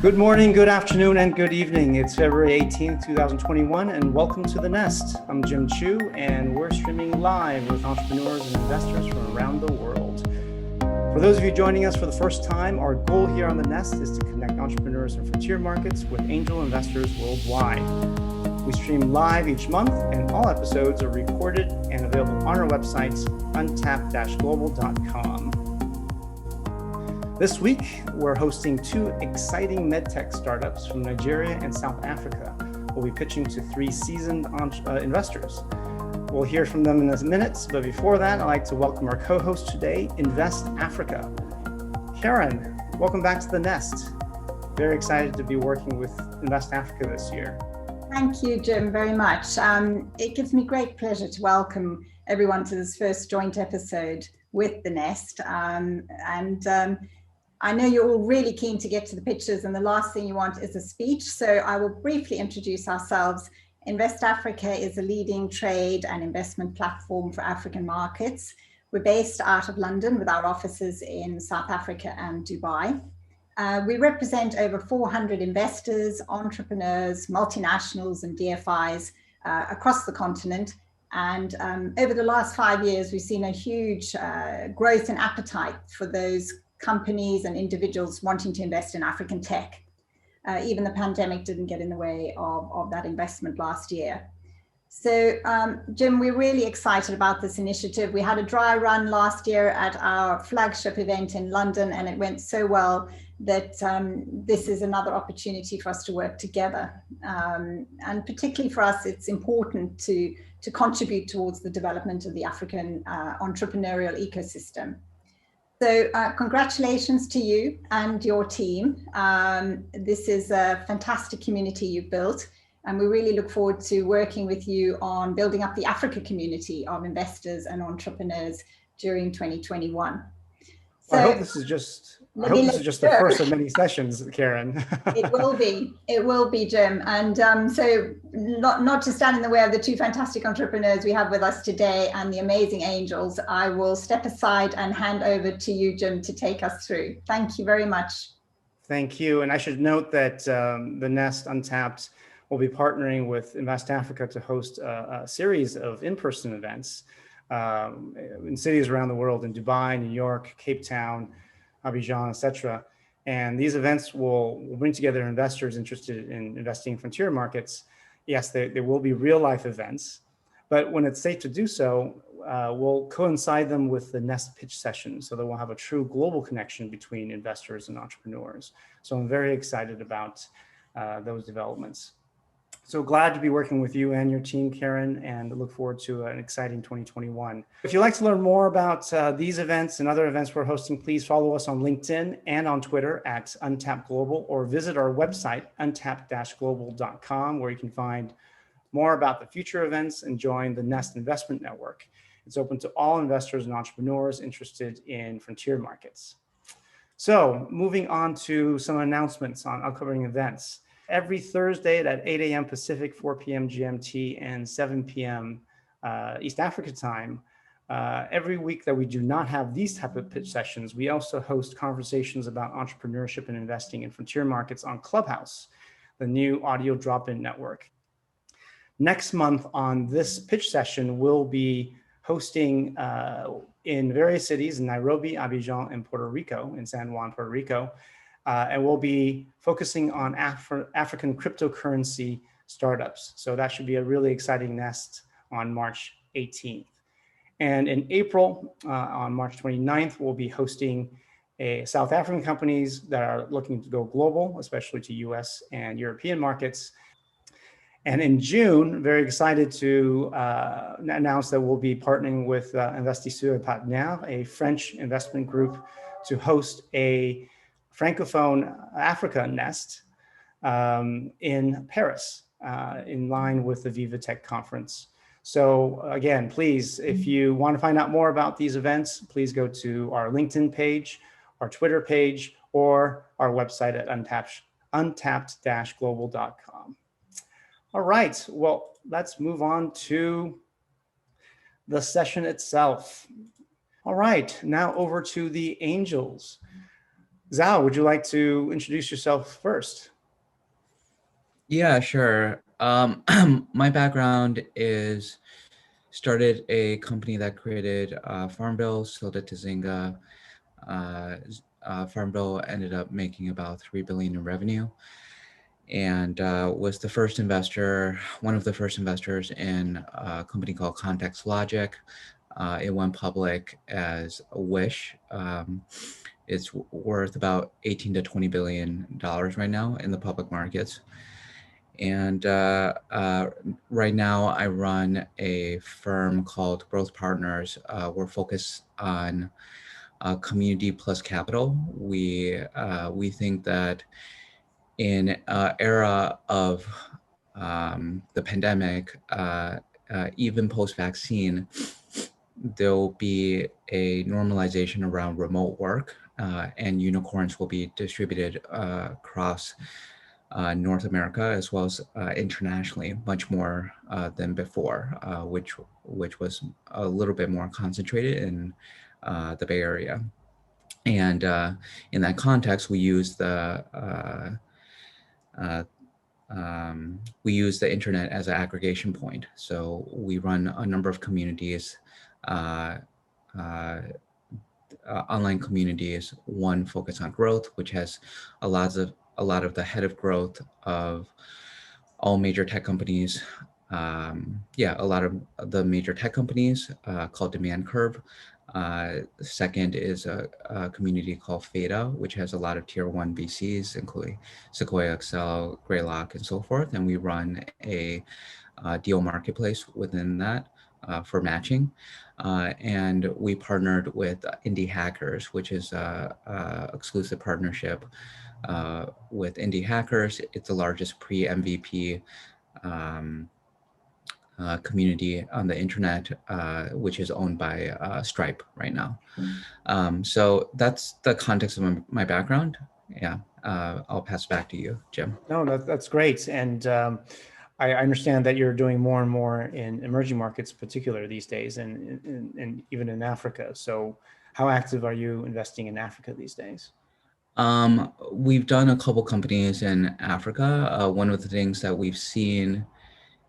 Good morning, good afternoon, and good evening. It's February 18th, 2021, and welcome to The Nest. I'm Jim Chu, and we're streaming live with entrepreneurs and investors from around the world. For those of you joining us for the first time, our goal here on The Nest is to connect entrepreneurs in frontier markets with angel investors worldwide. We stream live each month, and all episodes are recorded and available on our website, untapped-global.com. This week, we're hosting two exciting medtech startups from Nigeria and South Africa. We'll be pitching to three seasoned investors. We'll hear from them in a minute, but before that, I'd like to welcome our co-host today, Invest Africa. Karen, welcome back to The Nest. Very excited to be working with Invest Africa this year. Thank you, Jim, very much. It gives me great pleasure to welcome everyone to this first joint episode with The Nest. I know you're all really keen to get to the pictures, and the last thing you want is a speech. So I will briefly introduce ourselves. Invest Africa is a leading trade and investment platform for African markets. We're based out of London with our offices in South Africa and Dubai. We represent over 400 investors, entrepreneurs, multinationals, and DFIs across the continent. And over the last 5 years, we've seen a huge growth and appetite for those companies and individuals wanting to invest in African tech. Even the pandemic didn't get in the way of that investment last year. So, Jim, we're really excited about this initiative. We had a dry run last year at our flagship event in London, and it went so well that this is another opportunity for us to work together. And particularly for us, it's important to contribute towards the development of the African entrepreneurial ecosystem. So congratulations to you and your team. This is a fantastic community you've built, and we really look forward to working with you on building up the Africa community of investors and entrepreneurs during 2021. So, I hope this is just the first of many sessions, Karen. It will be, Jim. And so not to stand in the way of the two fantastic entrepreneurs we have with us today and the amazing angels, I will step aside and hand over to you, Jim, to take us through. Thank you very much. Thank you. And I should note that the Nest Untapped will be partnering with Invest Africa to host a series of in-person events in cities around the world, in Dubai, New York, Cape Town, Abidjan, etc. And these events will bring together investors interested in investing in frontier markets. Yes, they will be real life events, but when it's safe to do so, we'll coincide them with the Nest pitch session so that we'll have a true global connection between investors and entrepreneurs. So I'm very excited about those developments. So glad to be working with you and your team, Karen, and look forward to an exciting 2021. If you'd like to learn more about these events and other events we're hosting, please follow us on LinkedIn and on Twitter at Untapped Global, or visit our website, untapped-global.com, where you can find more about the future events and join the Nest Investment Network. It's open to all investors and entrepreneurs interested in frontier markets. So moving on to some announcements on upcoming events. Every Thursday at 8 a.m. Pacific, 4 p.m. GMT, and 7 p.m. East Africa time. Every week that we do not have these type of pitch sessions, we also host conversations about entrepreneurship and investing in frontier markets on Clubhouse, the new audio drop-in network. Next month on this pitch session, we'll be hosting in various cities in Nairobi, Abidjan, and Puerto Rico, in San Juan, Puerto Rico. And we'll be focusing on African cryptocurrency startups. So that should be a really exciting Nest on March 18th. And in April, on March 29th, we'll be hosting South African companies that are looking to go global, especially to US and European markets. And in June, very excited to announce that we'll be partnering with Investisseurs et Partenaires, a French investment group, to host a Francophone Africa Nest in Paris, in line with the Viva Tech conference. So again, please, if you want to find out more about these events, please go to our LinkedIn page, our Twitter page, or our website at untapped-global.com. All right, well, let's move on to the session itself. All right, now over to the angels. Zhao, would you like to introduce yourself first? Yeah, sure. My background is started a company that created Farm Bill, sold it to Zynga. Farm Bill ended up making about 3 billion in revenue, and was the first investor, one of the first investors in a company called Context Logic. It went public as a Wish. It's worth about 18 to 20 billion dollars right now in the public markets. And right now I run a firm called Growth Partners. We're focused on community plus capital. We think that in an era of the pandemic, even post-vaccine, there'll be a normalization around remote work, and unicorns will be distributed across North America as well as internationally, much more than before, which was a little bit more concentrated in the Bay Area. And in that context, we use the internet as an aggregation point. So we run a number of communities, online communities. One focused on growth, which has a lot of the head of growth of all major tech companies. A lot of the major tech companies, called Demand Curve. Second is a community called Theta, which has a lot of tier 1 VCs, including Sequoia, Excel, Greylock, and so forth. And we run a deal marketplace within that for matching. And we partnered with Indie Hackers, which is a exclusive partnership with Indie Hackers. It's the largest pre-MVP community on the internet, which is owned by Stripe right now. So that's the context of my background. Yeah, I'll pass back to you, Jim. No, that's great. And I understand that you're doing more and more in emerging markets, in particular these days, and even in Africa. So how active are you investing in Africa these days? We've done a couple companies in Africa. One of the things that we've seen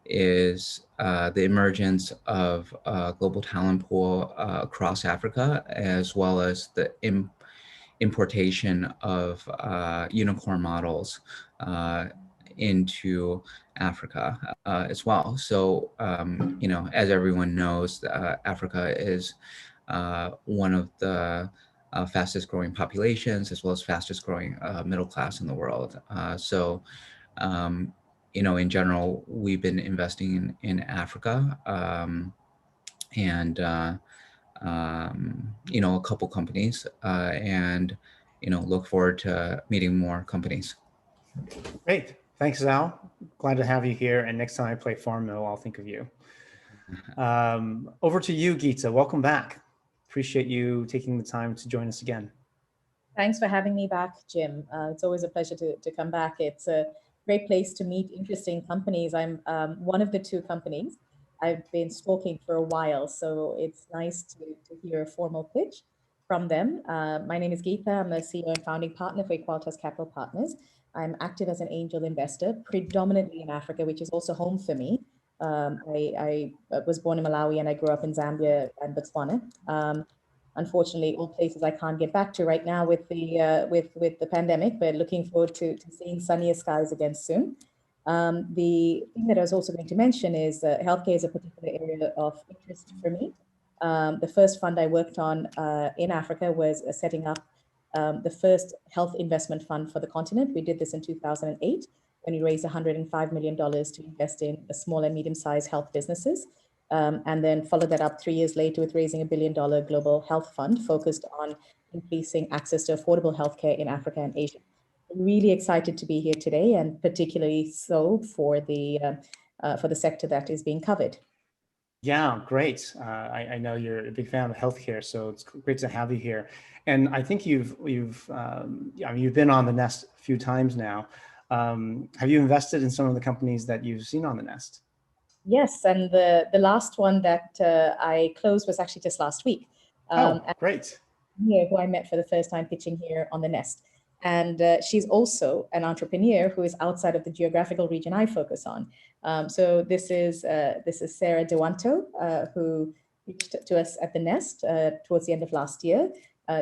is the emergence of a global talent pool across Africa, as well as the importation of unicorn models into Africa as well. So, as everyone knows, Africa is one of the fastest growing populations, as well as fastest growing middle class in the world. In general, we've been investing in Africa, and a couple companies, and look forward to meeting more companies. Great. Thanks, Zhao. Glad to have you here. And next time I play Farm Mill, I'll think of you. Over to you, Geeta. Welcome back. Appreciate you taking the time to join us again. Thanks for having me back, Jim. It's always a pleasure to come back. It's a great place to meet interesting companies. I'm one of the two companies I've been stalking for a while, so it's nice to hear a formal pitch from them. My name is Geeta. I'm the CEO and founding partner for Equalitas Capital Partners. I'm active as an angel investor, predominantly in Africa, which is also home for me. I was born in Malawi and I grew up in Zambia and Botswana. Unfortunately, all places I can't get back to right now with the pandemic, but looking forward to seeing sunnier skies again soon. The thing that I was also going to mention is healthcare is a particular area of interest for me. The first fund I worked on in Africa was setting up the first health investment fund for the continent. We did this in 2008 when we raised $105 million to invest in small and medium-sized health businesses. And then followed that up 3 years later with raising $1 billion global health fund focused on increasing access to affordable healthcare in Africa and Asia. I'm really excited to be here today, and particularly so for the sector that is being covered. Yeah, great. I know you're a big fan of healthcare, so it's great to have you here. And I think you've been on the Nest a few times now. Have you invested in some of the companies that you've seen on the Nest? Yes, and the last one that I closed was actually just last week. Oh, great. Here, who I met for the first time pitching here on the Nest. And she's also an entrepreneur who is outside of the geographical region I focus on. So this is Sarah Dewanto, who reached to us at the Nest towards the end of last year.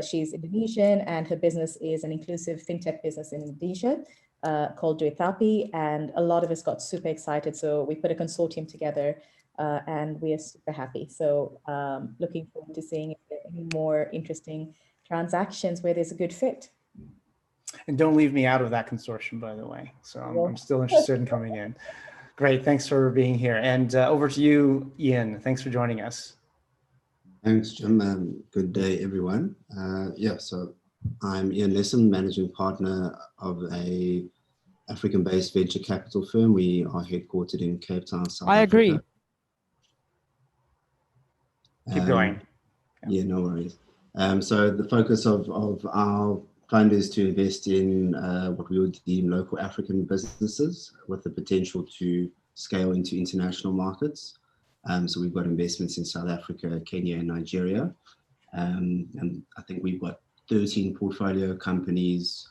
She's Indonesian, and her business is an inclusive fintech business in Indonesia called Dewanto, and a lot of us got super excited. So we put a consortium together, and we are super happy. So looking forward to seeing if there are any more interesting transactions where there's a good fit. And don't leave me out of that consortium, by the way. So I'm still interested in coming in. Great, thanks for being here. And over to you, Ian. Thanks for joining us. Thanks, Jim. Good day, everyone. So I'm Ian Lesson, managing partner of a African-based venture capital firm. We are headquartered in Cape Town, South Africa. I agree. Keep going. Yeah, no worries. So the focus of our fund is to invest in what we would deem local African businesses with the potential to scale into international markets. So we've got investments in South Africa, Kenya, and Nigeria. And I think we've got 13 portfolio companies,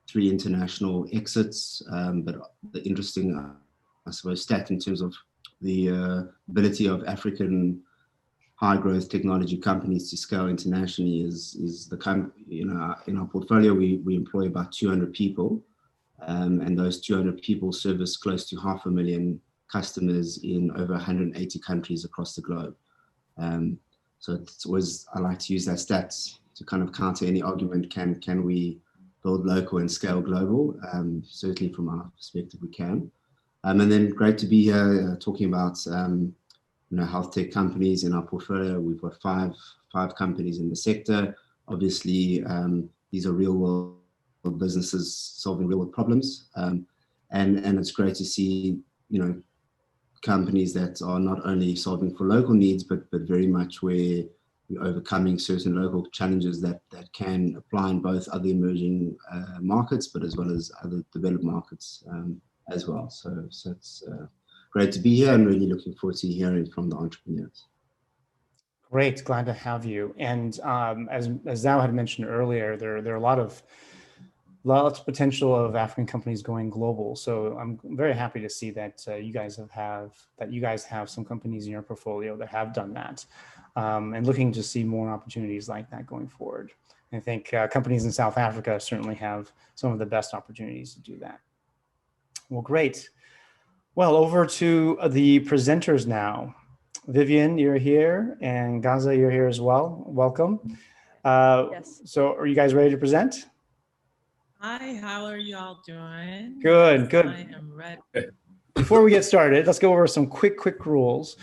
3 international exits. But the interesting, I suppose, stat in terms of the ability of African high growth technology companies to scale internationally is in our portfolio, we employ about 200 people. And those 200 people service close to 500,000 customers in over 180 countries across the globe. So it's always, I like to use that stats to kind of counter any argument, can we build local and scale global? Certainly from our perspective, we can. And then great to be here talking about health tech companies in our portfolio. We've got five companies in the sector. Obviously, these are real world businesses solving real world problems. And it's great to see, companies that are not only solving for local needs, but very much where we're overcoming certain local challenges that can apply in both other emerging markets, but as well as other developed markets as well. So it's great to be here and really looking forward to hearing from the entrepreneurs. Great, glad to have you. And as Zhao had mentioned earlier, there are lots of potential of African companies going global. So I'm very happy to see that you guys have some companies in your portfolio that have done that, and looking to see more opportunities like that going forward. I think companies in South Africa certainly have some of the best opportunities to do that. Well, great. Well, over to the presenters now. Vivian, you're here, and Gaza, you're here as well. Welcome. Yes. So are you guys ready to present? Hi, how are y'all doing? Good, good. I am ready. Before we get started, let's go over some quick rules.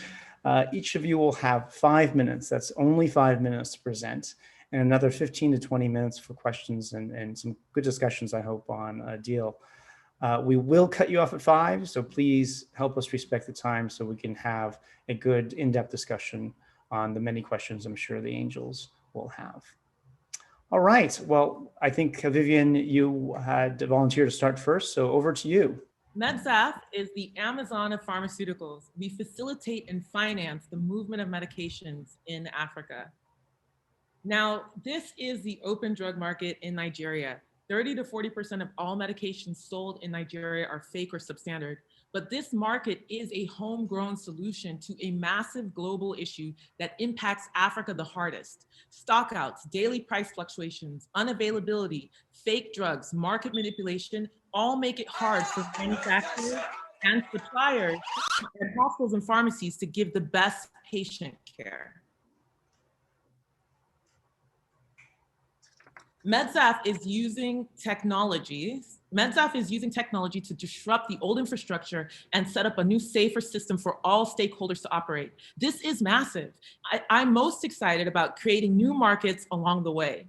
Each of you will have 5 minutes. That's only 5 minutes to present, and another 15 to 20 minutes for questions and some good discussions, I hope, on a deal. We will cut you off at 5, so please help us respect the time so we can have a good in-depth discussion on the many questions I'm sure the angels will have. All right, well, I think Vivian, you had volunteered to start first, so over to you. Medsaf is the Amazon of pharmaceuticals. We facilitate and finance the movement of medications in Africa. Now, this is the open drug market in Nigeria. 30 to 40% of all medications sold in Nigeria are fake or substandard, but this market is a homegrown solution to a massive global issue that impacts Africa the hardest. Stockouts, daily price fluctuations, unavailability, fake drugs, market manipulation, all make it hard for manufacturers and suppliers and hospitals and pharmacies to give the best patient care. Medsaf is using technology to disrupt the old infrastructure and set up a new, safer system for all stakeholders to operate. This is massive. I'm most excited about creating new markets along the way.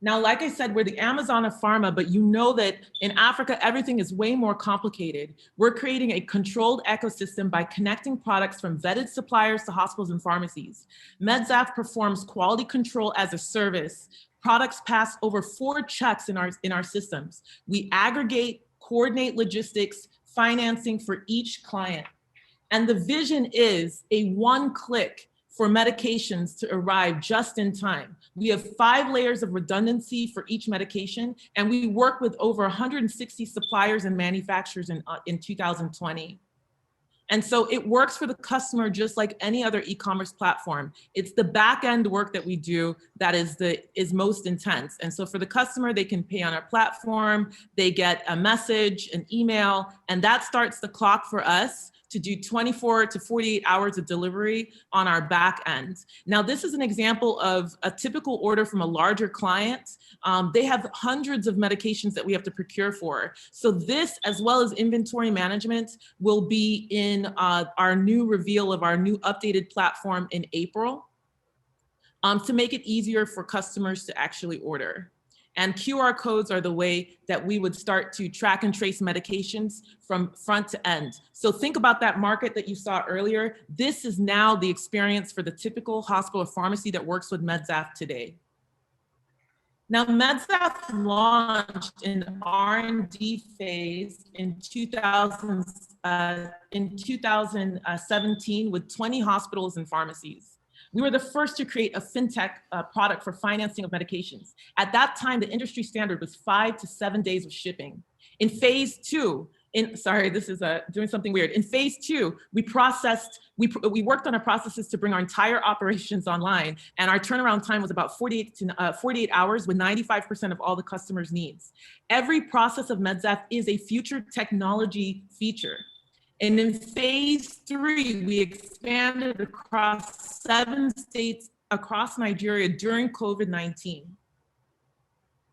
Now, like I said, we're the Amazon of pharma, but you know that in Africa, everything is way more complicated. We're creating a controlled ecosystem by connecting products from vetted suppliers to hospitals and pharmacies. Medsaf performs quality control as a service. Products pass over 4 checks in our systems. We aggregate, coordinate logistics, financing for each client. And the vision is a one-click for medications to arrive just in time. We have 5 layers of redundancy for each medication, and we work with over 160 suppliers and manufacturers in 2020. And so it works for the customer just like any other e-commerce platform. It's the back end work that we do that is most intense. And so for the customer, they can pay on our platform, they get a message, an email, and that starts the clock for us to do 24 to 48 hours of delivery on our back end. Now, this is an example of a typical order from a larger client. They have hundreds of medications that we have to procure for. So this, as well as inventory management, will be in our new reveal of our new updated platform in April to make it easier for customers to actually order. And QR codes are the way that we would start to track and trace medications from front to end. So think about that market that you saw earlier. This is now the experience for the typical hospital or pharmacy that works with Medsaf today. Now, Medsaf launched in R&D phase in 2017 with 20 hospitals and pharmacies. We were the first to create a fintech product for financing of medications. At that time, the industry standard was 5 to 7 days of shipping. In phase 2, sorry, this is doing something weird. In phase 2, we worked on our processes to bring our entire operations online, and our turnaround time was about 48 hours with 95% of all the customers' needs. Every process of Medsaf is a future technology feature. And in phase 3, we expanded across 7 states across Nigeria during COVID-19.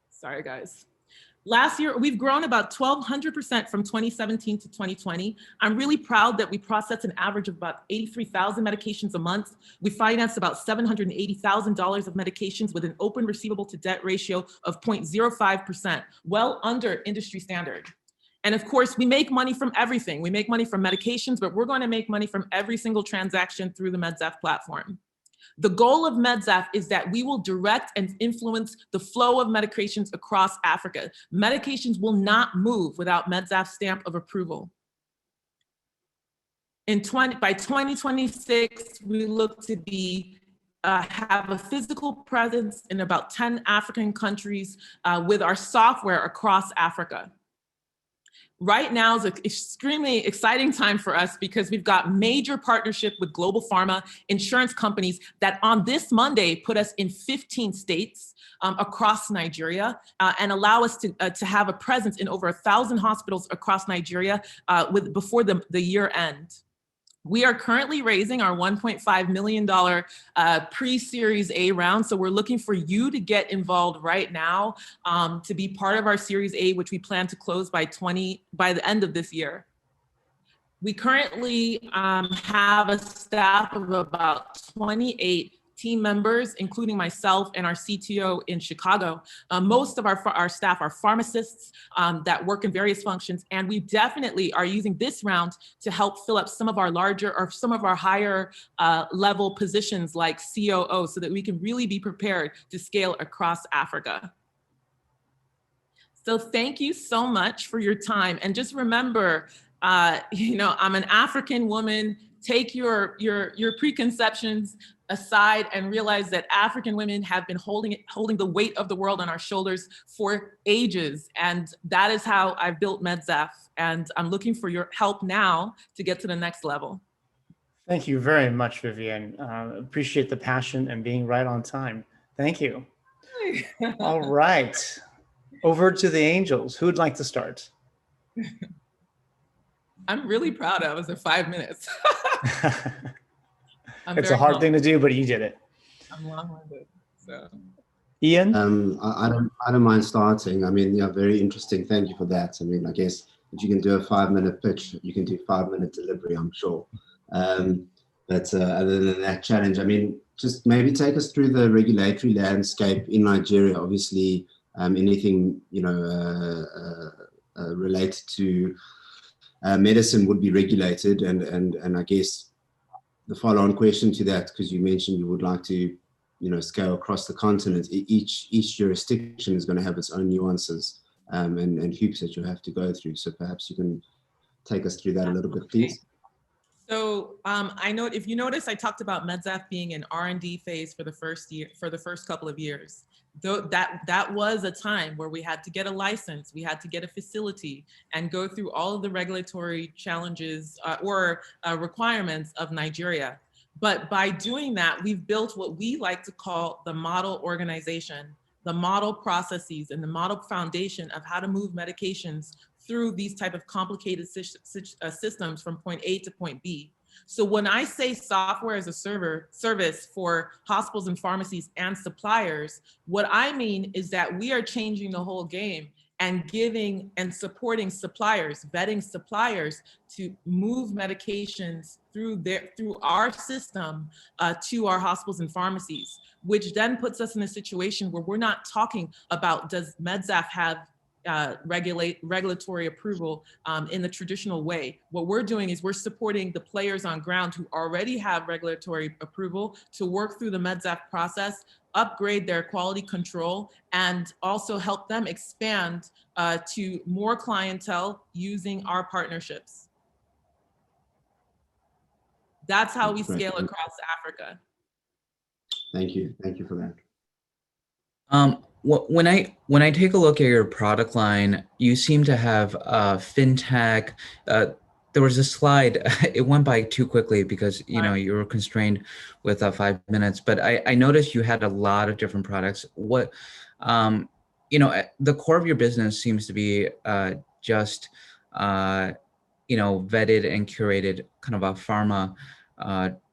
Sorry, guys. Last year, we've grown about 1,200% from 2017 to 2020. I'm really proud that we processed an average of about 83,000 medications a month. We financed about $780,000 of medications with an open receivable to debt ratio of 0.05%, well under industry standard. And of course, we make money from everything. We make money from medications, but we're going to make money from every single transaction through the Medsaf platform. The goal of Medsaf is that we will direct and influence the flow of medications across Africa. Medications will not move without Medsaf's stamp of approval. By 2026, we look to have a physical presence in about 10 African countries with our software across Africa. Right now is an extremely exciting time for us because we've got major partnership with global pharma insurance companies that on this Monday put us in 15 states across Nigeria and allow us to have a presence in over 1,000 hospitals across Nigeria before the year end. We are currently raising our $1.5 million pre-Series A round. So we're looking for you to get involved right now to be part of our Series A, which we plan to close by the end of this year. We currently have a staff of about 28 team members, including myself and our CTO in Chicago. Most of our staff are pharmacists that work in various functions, and we definitely are using this round to help fill up some of our larger or some of our higher level positions like COO so that we can really be prepared to scale across Africa. So thank you so much for your time. And just remember, I'm an African woman. Take your preconceptions aside and realize that African women have been holding the weight of the world on our shoulders for ages. And that is how I've built Medsaf. And I'm looking for your help now to get to the next level. Thank you very much, Vivian. Appreciate the passion and being right on time. Thank you. All right. Over to the angels. Who'd like to start? I'm really proud of us at 5 minutes. It's a hard thing to do, but you did it. I'm long-winded, so. Ian? I don't mind starting. I mean, yeah, very interesting. Thank you for that. I mean, I guess if you can do a 5-minute pitch, you can do 5-minute delivery, I'm sure. But other than that challenge, I mean, just maybe take us through the regulatory landscape in Nigeria. Obviously, anything, related to medicine would be regulated, and I guess the follow-on question to that, because you mentioned you would like to, scale across the continent. Each jurisdiction is going to have its own nuances and hoops that you have to go through. So perhaps you can take us through that a little bit, please. So I know if you notice, I talked about Medsaf being in R&D phase for the first couple of years. Though that was a time where we had to get a license, we had to get a facility, and go through all of the regulatory challenges or requirements of Nigeria. But by doing that, we've built what we like to call the model organization, the model processes, and the model foundation of how to move medications through these type of complicated systems from point A to point B. So when I say software as a service for hospitals and pharmacies and suppliers, what I mean is that we are changing the whole game and giving and supporting suppliers, vetting suppliers to move medications through our system to our hospitals and pharmacies, which then puts us in a situation where we're not talking about, does Medsaf have regulatory approval in the traditional way. What we're doing is we're supporting the players on ground who already have regulatory approval to work through the Medsaf process, upgrade their quality control, and also help them expand to more clientele using our partnerships. That's how we scale across Africa. Thank you for that. When I take a look at your product line, you seem to have fintech. There was a slide. It went by too quickly because you were constrained with 5 minutes. But I noticed you had a lot of different products. What the core of your business seems to be just vetted and curated kind of a pharma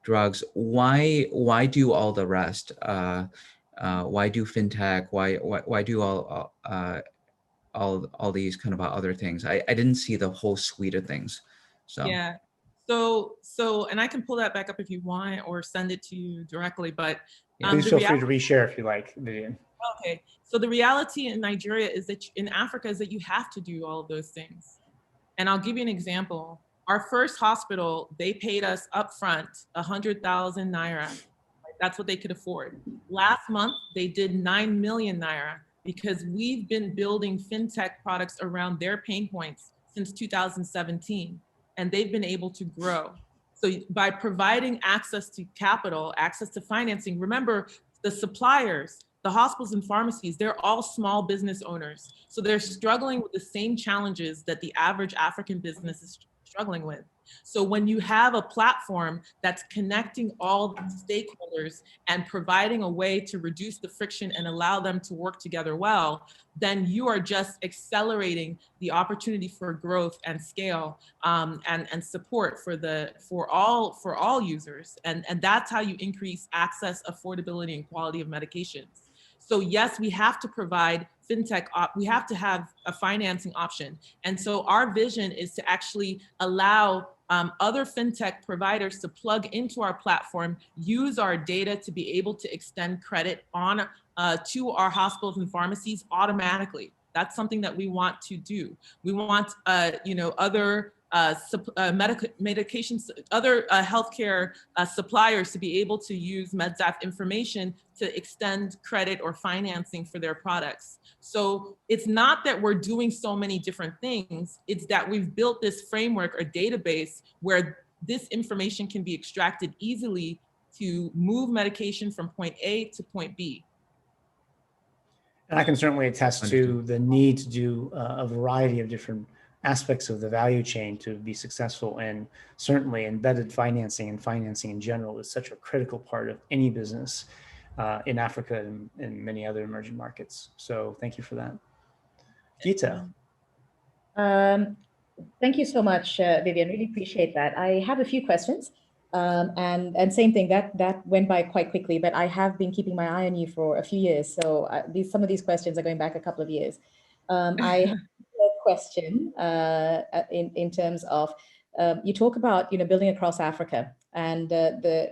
drugs. Why do all the rest? Why do fintech? Why do all these kind of other things? I didn't see the whole suite of things. So yeah. So and I can pull that back up if you want or send it to you directly. But please feel free to reshare if you like, Vivian. Okay. So the reality in Nigeria is that in Africa is that you have to do all of those things. And I'll give you an example. Our first hospital, they paid us upfront 100,000 naira. That's what they could afford. Last month, they did 9 million naira because we've been building fintech products around their pain points since 2017, and they've been able to grow. So by providing access to capital, access to financing, remember the suppliers, the hospitals and pharmacies, they're all small business owners. So they're struggling with the same challenges that the average African business is struggling with. So when you have a platform that's connecting all the stakeholders and providing a way to reduce the friction and allow them to work together well, then you are just accelerating the opportunity for growth and scale and support for all users. And that's how you increase access, affordability, and quality of medications. So yes, we have to provide fintech, we have to have a financing option. And so our vision is to actually allow other fintech providers to plug into our platform, use our data to be able to extend credit on to our hospitals and pharmacies automatically. That's something that we want to do. We want other medications, other healthcare suppliers to be able to use Medsaf information to extend credit or financing for their products. So it's not that we're doing so many different things, it's that we've built this framework or database where this information can be extracted easily to move medication from point A to point B. And I can certainly attest to the need to do a variety of different aspects of the value chain to be successful, and certainly embedded financing and financing in general is such a critical part of any business in Africa and in many other emerging markets. So thank you for that. Gita. Thank you so much, Vivian. Really appreciate that. I have a few questions. And same thing, that went by quite quickly, but I have been keeping my eye on you for a few years. So some of these questions are going back a couple of years. I have a question in terms of, you talk about building across Africa, and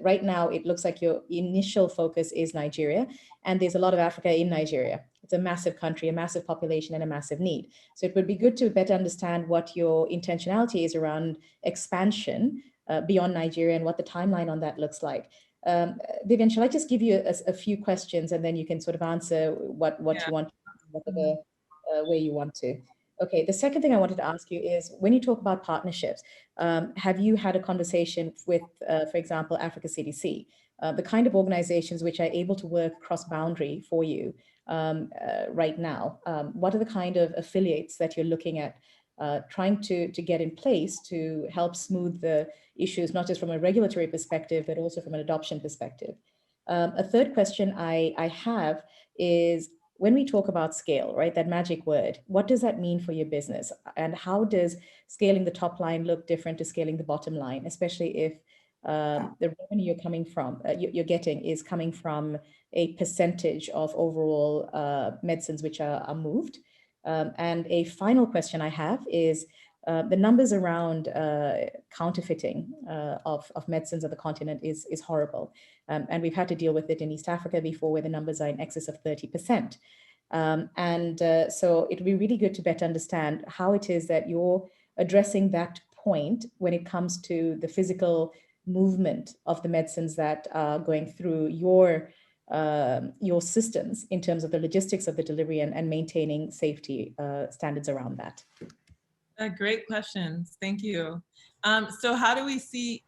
right now it looks like your initial focus is Nigeria, and there's a lot of Africa in Nigeria. It's a massive country, a massive population, and a massive need. So it would be good to better understand what your intentionality is around expansion beyond Nigeria and what the timeline on that looks like. Vivian, shall I just give you a few questions and then you can sort of answer what you want, whatever way you want to. Okay, the second thing I wanted to ask you is, when you talk about partnerships, have you had a conversation with, for example, Africa CDC, the kind of organizations which are able to work cross-boundary for you right now? What are the kind of affiliates that you're looking at trying to get in place to help smooth the issues, not just from a regulatory perspective, but also from an adoption perspective? A third question I have is, when we talk about scale, right, that magic word, what does that mean for your business? And how does scaling the top line look different to scaling the bottom line, especially if the revenue you're getting is coming from a percentage of overall medicines which are moved? And a final question I have is, the numbers around counterfeiting of medicines on the continent is horrible. And we've had to deal with it in East Africa before, where the numbers are in excess of 30%. So it would be really good to better understand how it is that you're addressing that point when it comes to the physical movement of the medicines that are going through your systems, in terms of the logistics of the delivery and maintaining safety standards around that. Great questions. Thank you. So how do we see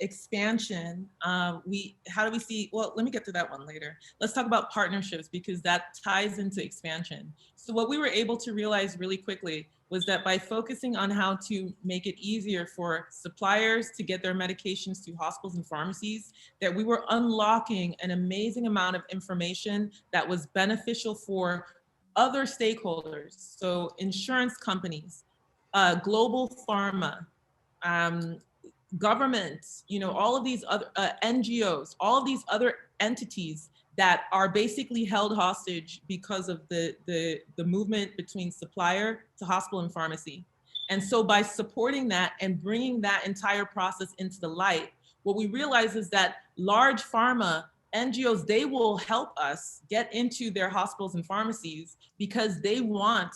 expansion? How do we see, well, let me get to that one later. Let's talk about partnerships, because that ties into expansion. So what we were able to realize really quickly was that by focusing on how to make it easier for suppliers to get their medications to hospitals and pharmacies, that we were unlocking an amazing amount of information that was beneficial for other stakeholders. So insurance companies, global pharma, governments, all of these other NGOs, all of these other entities that are basically held hostage because of the movement between supplier to hospital and pharmacy. And so by supporting that and bringing that entire process into the light, what we realize is that large pharma NGOs, they will help us get into their hospitals and pharmacies because they want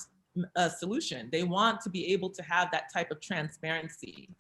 a solution. They want to be able to have that type of transparency.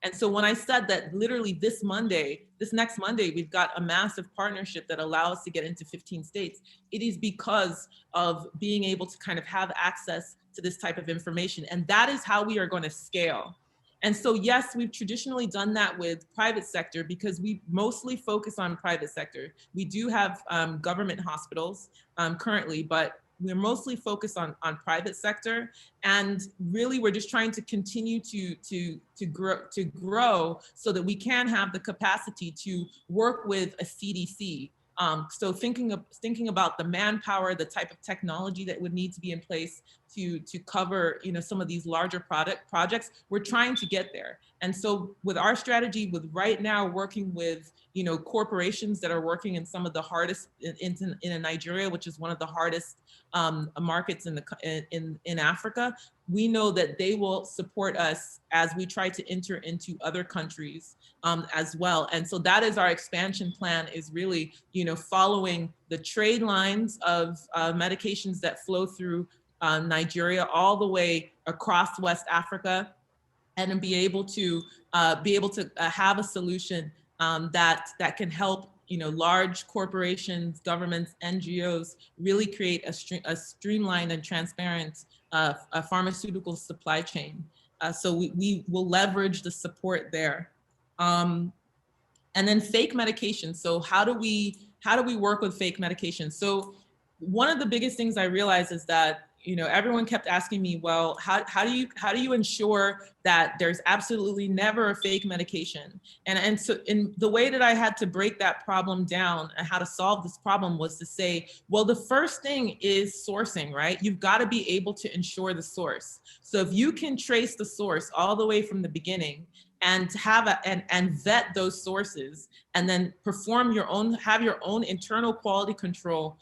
And so when I said that literally this next Monday, we've got a massive partnership that allows us to get into 15 states, it is because of being able to kind of have access to this type of information. And that is how we are going to scale. And so, yes, we've traditionally done that with private sector because we mostly focus on private sector. We do have government hospitals currently, but we're mostly focused on private sector, and really we're just trying to continue to grow so that we can have the capacity to work with a CDC. So thinking about the manpower, the type of technology that would need to be in place to cover some of these larger projects, we're trying to get there. And so with our strategy, with right now working with corporations that are working in some of the hardest in Nigeria, which is one of the hardest markets in Africa, we know that they will support us as we try to enter into other countries as well. And so that is our expansion plan, is really following the trade lines of medications that flow through Nigeria all the way across West Africa, and then be able to have a solution that can help large corporations, governments, NGOs really create a streamlined and transparent a pharmaceutical supply chain. So we will leverage the support there. And then fake medications. So how do we work with fake medications? So one of the biggest things I realized is that everyone kept asking me, well, how do you ensure that there's absolutely never a fake medication? And so in the way that I had to break that problem down and how to solve this problem was to say, well, the first thing is sourcing, right? You've got to be able to ensure the source. So if you can trace the source all the way from the beginning and have and vet those sources, and then have your own internal quality control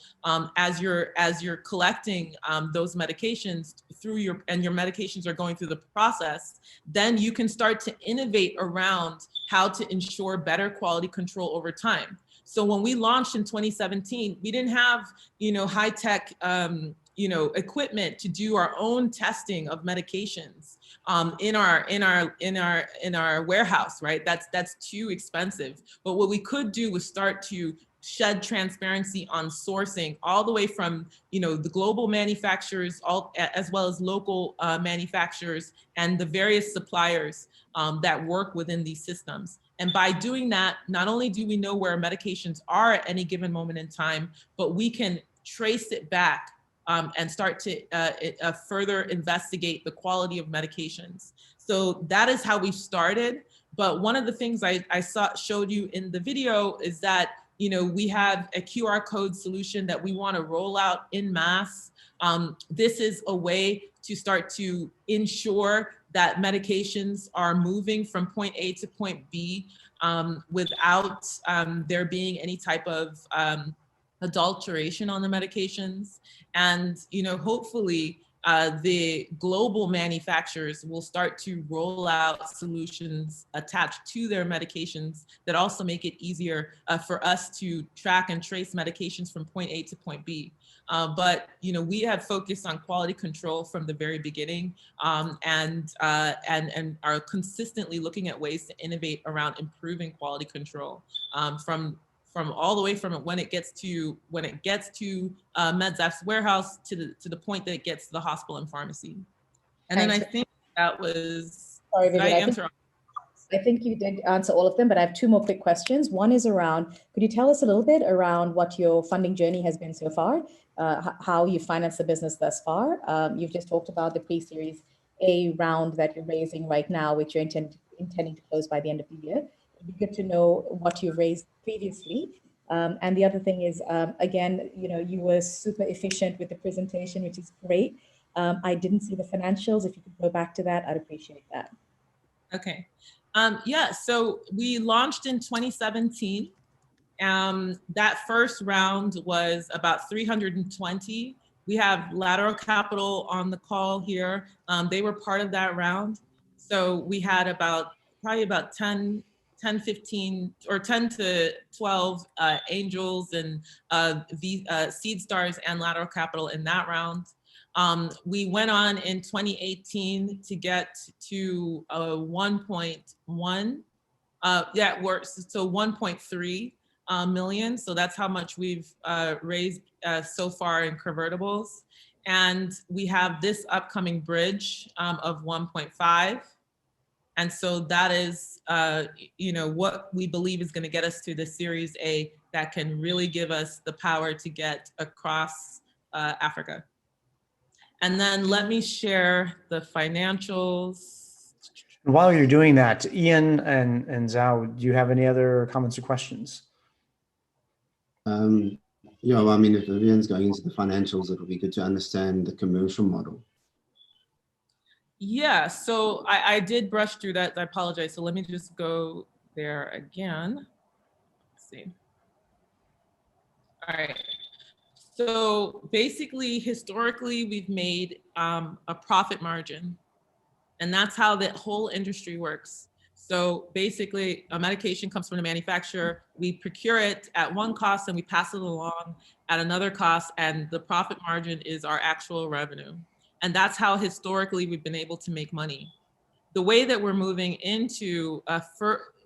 as you're collecting those medications your medications are going through the process, then you can start to innovate around how to ensure better quality control over time. So when we launched in 2017, we didn't have high tech equipment to do our own testing of medications in our warehouse, right? That's too expensive. But what we could do was start to shed transparency on sourcing all the way from, the global manufacturers, as well as local manufacturers and the various suppliers that work within these systems. And by doing that, not only do we know where medications are at any given moment in time, but we can trace it back and start to further investigate the quality of medications. So that is how we started. But one of the things I showed you in the video is that, we have a QR code solution that we want to roll out en masse. This is a way to start to ensure that medications are moving from point A to point B without there being any type of adulteration on the medications. And, hopefully the global manufacturers will start to roll out solutions attached to their medications that also make it easier for us to track and trace medications from point A to point B. But we have focused on quality control from the very beginning, and are consistently looking at ways to innovate around improving quality control from all the way from when it gets to Medsaf's warehouse to the point that it gets to the hospital and pharmacy. And then I think that was. Sorry, Vivian, I think you did answer all of them, but I have two more quick questions. One is around, could you tell us a little bit around what your funding journey has been so far, how you financed the business thus far? You've just talked about the pre-series A round that you're raising right now, which you're intending to close by the end of the year. It'd be good to know what you've raised previously. And the other thing is, again, you were super efficient with the presentation, which is great. I didn't see the financials. If you could go back to that, I'd appreciate that. Okay. Yeah, so we launched in 2017. That first round was about 320. We have Lateral Capital on the call here. They were part of that round. So we had probably about 10, 15, or 10 to 12 angels and seed stars and Lateral Capital in that round. We went on in 2018 to get to 1.1, so 1.3 million. So that's how much we've raised so far in convertibles. And we have this upcoming bridge of 1.5. And so that is, what we believe is going to get us to the Series A that can really give us the power to get across Africa. And then let me share the financials. While you're doing that, Ian and Zhao, do you have any other comments or questions? Yeah, well, I mean, if Vivian's going into the financials, it would be good to understand the commercial model. Yeah, so I did brush through that. I apologize. So let me just go there again. Let's see. All right. So basically, historically, we've made a profit margin, and that's how the whole industry works. So basically, a medication comes from the manufacturer, we procure it at one cost and we pass it along at another cost, and the profit margin is our actual revenue. And that's how historically we've been able to make money. The way that we're moving into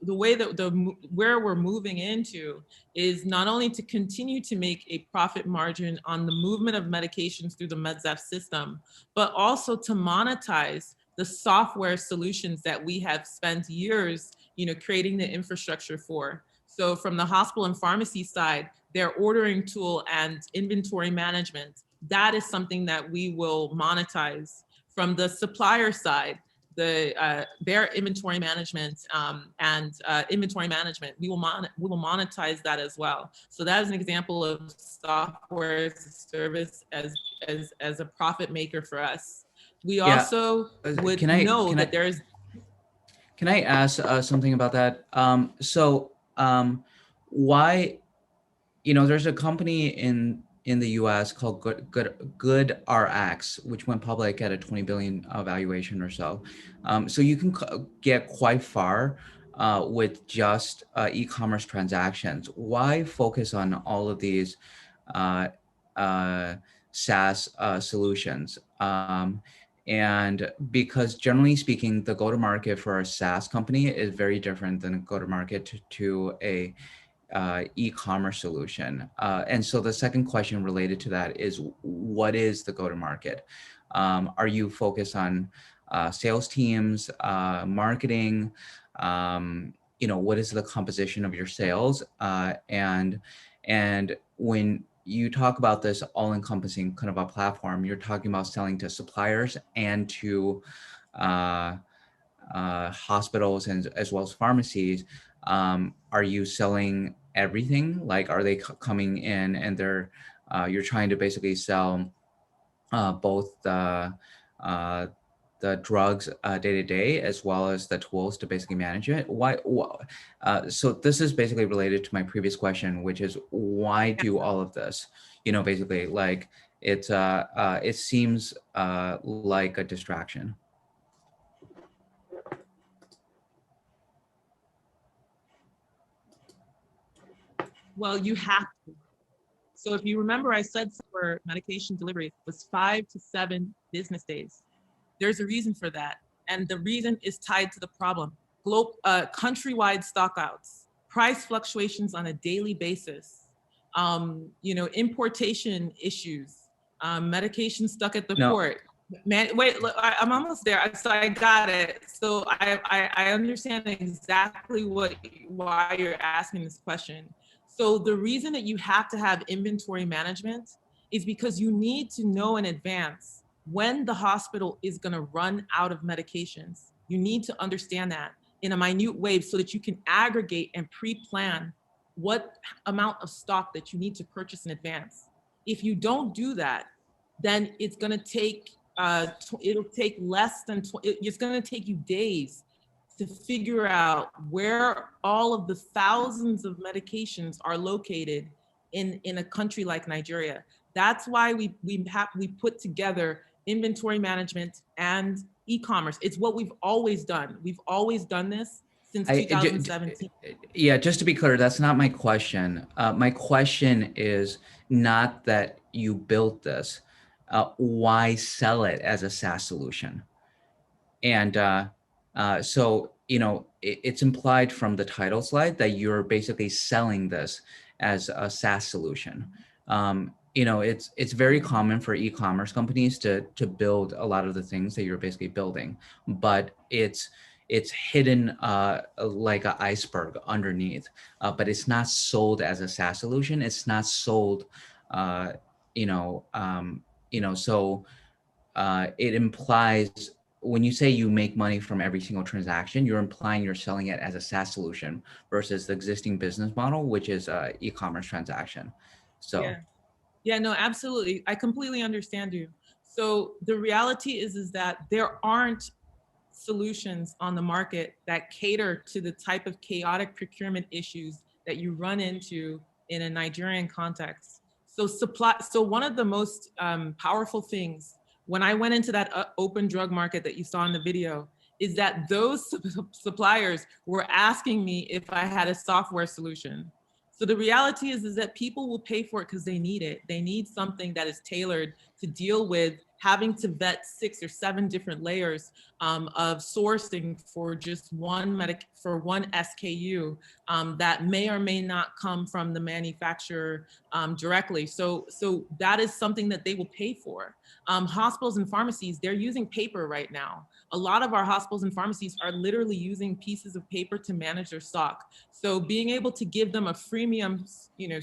where we're moving into is not only to continue to make a profit margin on the movement of medications through the Medsaf system, but also to monetize the software solutions that we have spent years, creating the infrastructure for. So from the hospital and pharmacy side, their ordering tool and inventory management, that is something that we will monetize. From the supplier side, their inventory management and inventory management, we will monetize that as well. So that is an example of software as a service as a profit maker for us. We also would know that there is. Can I ask something about that? Why, there's a company in the US called GoodRx, which went public at a 20 billion valuation or so. So you can get quite far with just e-commerce transactions. Why focus on all of these SaaS solutions? And because generally speaking, the go-to-market for a SaaS company is very different than a go-to-market to a e-commerce solution. And so the second question related to that is, what is the go-to-market? Are you focused on sales teams, marketing? What is the composition of your sales? And when you talk about this all-encompassing kind of a platform, you're talking about selling to suppliers and to hospitals and as well as pharmacies. Are you selling everything? Like, are they coming in and you're trying to basically sell both the drugs day to day as well as the tools to basically manage it? So this is basically related to my previous question, which is, why do all of this? Basically, like, it seems like a distraction. Well, you have to. So if you remember, I said for medication delivery was 5 to 7 business days. There's a reason for that. And the reason is tied to the problem. Countrywide stockouts, price fluctuations on a daily basis, importation issues, medication stuck at the port. Man, wait, look, I'm almost there. So I got it. So I understand exactly why you're asking this question. So the reason that you have to have inventory management is because you need to know in advance when the hospital is going to run out of medications. You need to understand that in a minute way so that you can aggregate and pre-plan what amount of stock that you need to purchase in advance. If you don't do that, then it's going to take it'll take less than it's going to take you days to figure out where all of the thousands of medications are located in a country like Nigeria. That's why we put together inventory management and e-commerce. It's what we've always done. We've always done this since 2017. Yeah, just to be clear, that's not my question. My question is not that you built this. Why sell it as a SaaS solution? And so, it's implied from the title slide that you're basically selling this as a SaaS solution. It's very common for e-commerce companies to build a lot of the things that you're basically building, but it's hidden like an iceberg underneath, but it's not sold as a SaaS solution. It's not sold, so it implies, when you say you make money from every single transaction, you're implying you're selling it as a SaaS solution versus the existing business model, which is an e-commerce transaction. So. Yeah, no, absolutely. I completely understand you. So the reality is that there aren't solutions on the market that cater to the type of chaotic procurement issues that you run into in a Nigerian context. So one of the most powerful things when I went into that open drug market that you saw in the video is that those suppliers were asking me if I had a software solution. So the reality is that people will pay for it because they need it. They need something that is tailored to deal with having to vet 6 or 7 different layers of sourcing for just one SKU that may or may not come from the manufacturer directly. So that is something that they will pay for. Hospitals and pharmacies, they're using paper right now. A lot of our hospitals and pharmacies are literally using pieces of paper to manage their stock. So being able to give them a freemium,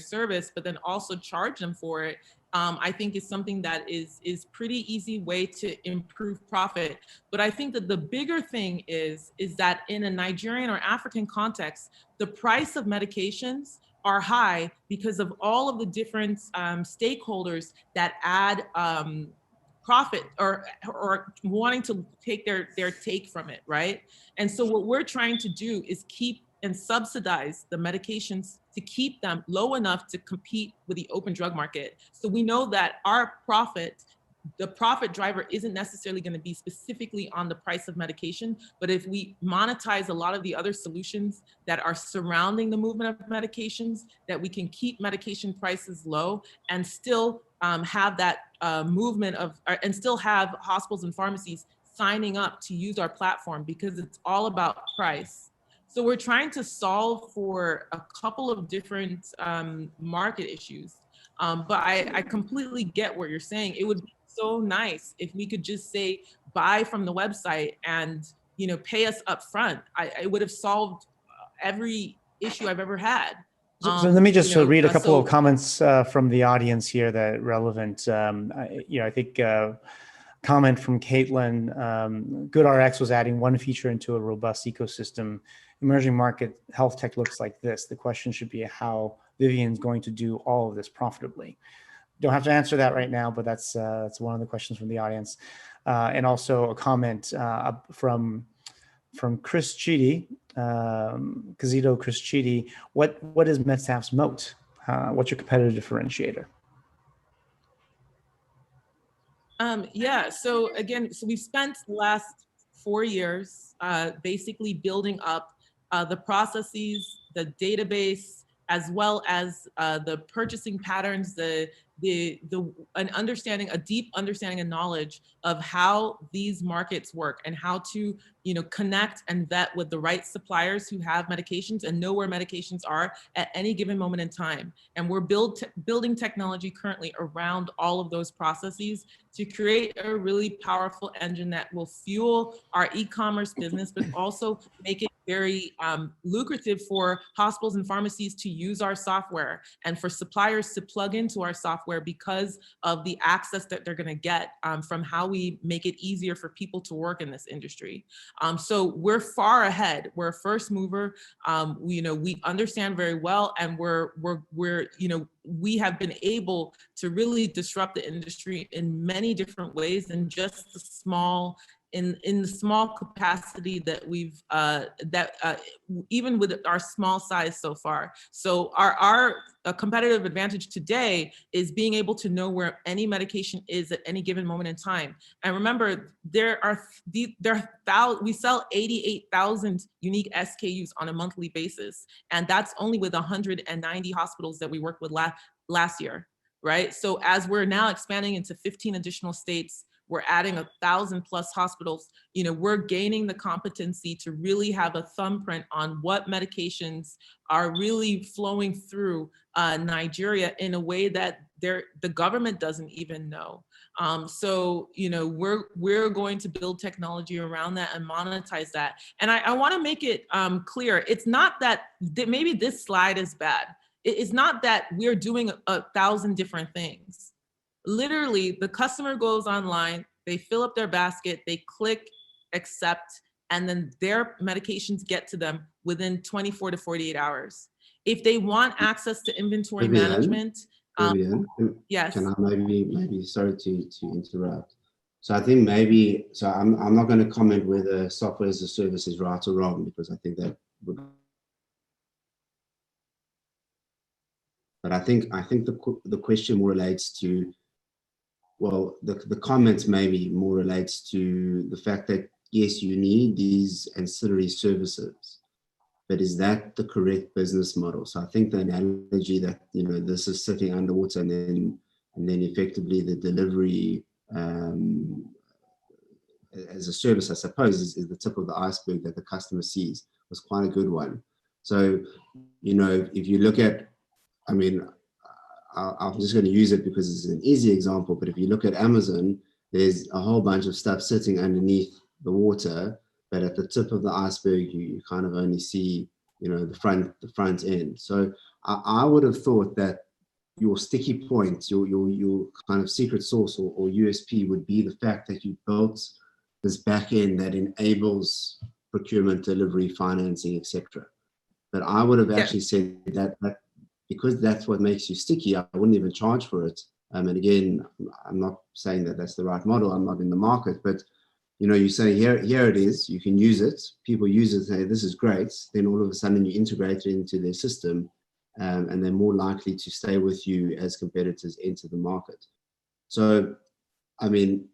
service, but then also charge them for it, I think is something that is pretty easy way to improve profit. But I think that the bigger thing is that in a Nigerian or African context, the price of medications are high because of all of the different stakeholders that add profit or wanting to take their take from it, right? And so what we're trying to do is keep and subsidize the medications to keep them low enough to compete with the open drug market. So we know that the profit driver isn't necessarily going to be specifically on the price of medication, but if we monetize a lot of the other solutions that are surrounding the movement of medications, that we can keep medication prices low and still have that movement and still have hospitals and pharmacies signing up to use our platform, because it's all about price. So we're trying to solve for a couple of different market issues. But I completely get what you're saying. It would be so nice if we could just say, buy from the website and, you know, pay us up front. It would have solved every issue I've ever had. So let me just read a couple so of comments from the audience here that are relevant. I think comment from Caitlin, GoodRx was adding one feature into a robust ecosystem. Emerging market health tech looks like this. The question should be how Vivian's going to do all of this profitably. Don't have to answer that right now, but that's one of the questions from the audience. And also a comment from Chris Chidi, Casito Chris Chidi. What is Medsaf's moat? What's your competitive differentiator? Yeah, so again, we've spent the last 4 years basically building up the processes, the database, as well as the purchasing patterns, an understanding, a deep understanding and knowledge of how these markets work and how to, you know, connect and vet with the right suppliers who have medications and know where medications are at any given moment in time. And we're building technology currently around all of those processes to create a really powerful engine that will fuel our e-commerce business, but also make it very lucrative for hospitals and pharmacies to use our software and for suppliers to plug into our software because of the access that they're going to get from how we make it easier for people to work in this industry. So we're far ahead. We're a first mover. We understand very well, and we have been able to really disrupt the industry in many different ways, and just the small. In the small capacity that we've even with our small size so far. So our competitive advantage today is being able to know where any medication is at any given moment in time. And remember, we sell 88,000 unique SKUs on a monthly basis, and that's only with 190 hospitals that we worked with last year, right? So as we're now expanding into 15 additional states, we're adding 1,000+ hospitals, you know, we're gaining the competency to really have a thumbprint on what medications are really flowing through Nigeria in a way that the government doesn't even know. So, you know, we're going to build technology around that and monetize that. And I want to make it clear, it's not that maybe this slide is bad. It's not that we're doing 1,000 different things. Literally, the customer goes online, they fill up their basket, they click accept, and then their medications get to them within 24 to 48 hours. If they want access to inventory management, Vivian, yes. Can I maybe sorry to interrupt. So I think I'm not going to comment whether software as a service is right or wrong, because I think that would. But I think the question more relates to, well, the comments maybe more relates to the fact that, yes, you need these ancillary services, but is that the correct business model? So I think the analogy that, you know, this is sitting underwater and then effectively the delivery as a service, I suppose, is the tip of the iceberg that the customer sees, was quite a good one. So, you know, if you look at, I mean, I'm just going to use it because it's an easy example, but if you look at Amazon, there's a whole bunch of stuff sitting underneath the water, but at the tip of the iceberg, you kind of only see, you know, the front end. So I would have thought that your sticky point, your kind of secret sauce or USP would be the fact that you built this back end that enables procurement, delivery, financing, etc. But I would have actually said that because that's what makes you sticky, I wouldn't even charge for it. And again, I'm not saying that that's the right model. I'm not in the market, but you know, you say here it is. You can use it. People use it. Say this is great. Then all of a sudden you integrate it into their system, and they're more likely to stay with you as competitors enter the market. So, I mean,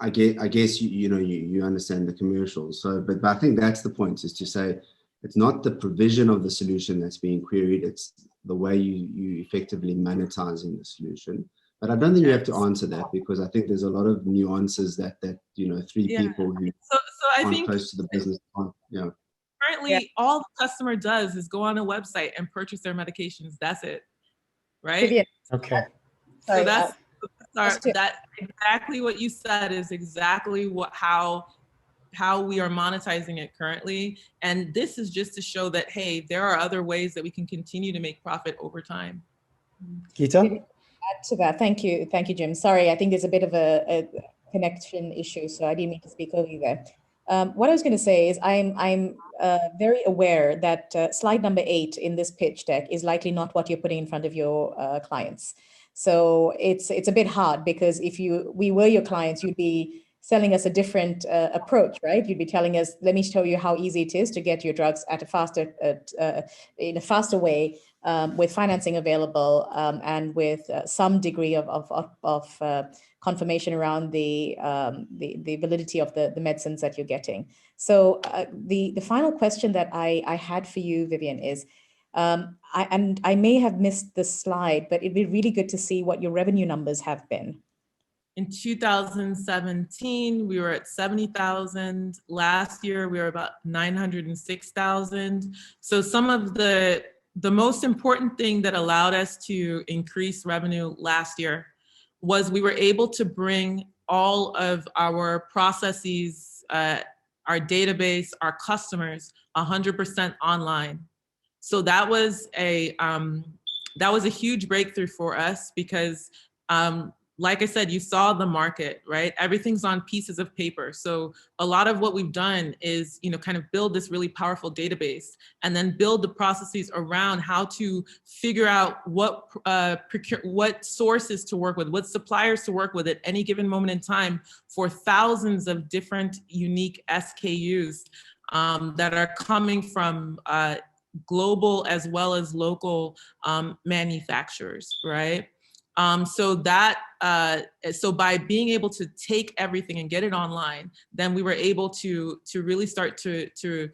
I guess you understand the commercials. So, but I think that's the point, is to say, it's not the provision of the solution that's being queried, it's the way you effectively monetizing the solution. But I don't think you have to answer that, because I think there's a lot of nuances that you know, three people who so I aren't think close to the business aren't, you know. currently, all the customer does is go on a website and purchase their medications. That's it, right? Vivian, Okay. So that's that exactly what you said is exactly how we are monetizing it currently. And this is just to show that, hey, there are other ways that we can continue to make profit over time. Geeta? Add to that. Thank you, Jim. Sorry, I think there's a bit of a connection issue, so I didn't mean to speak over you there. What I was going to say is I'm very aware that slide number 8 in this pitch deck is likely not what you're putting in front of your clients. So it's a bit hard, because if we were your clients, you'd be selling us a different approach, right? You'd be telling us, let me show you how easy it is to get your drugs at in a faster way, with financing available, and with some degree of confirmation around the validity of the medicines that you're getting. So the final question that I had for you, Vivian, is, I may have missed the slide, but it'd be really good to see what your revenue numbers have been. In 2017, we were at 70,000. Last year, we were about 906,000. So some of the most important thing that allowed us to increase revenue last year was we were able to bring all of our processes, our database, our customers, 100% online. So that was a huge breakthrough for us, because like I said, you saw the market, right? Everything's on pieces of paper. So a lot of what we've done is, kind of build this really powerful database, and then build the processes around how to figure out what sources to work with, what suppliers to work with at any given moment in time for thousands of different unique SKUs that are coming from global as well as local manufacturers, right? So by being able to take everything and get it online, then we were able to really start to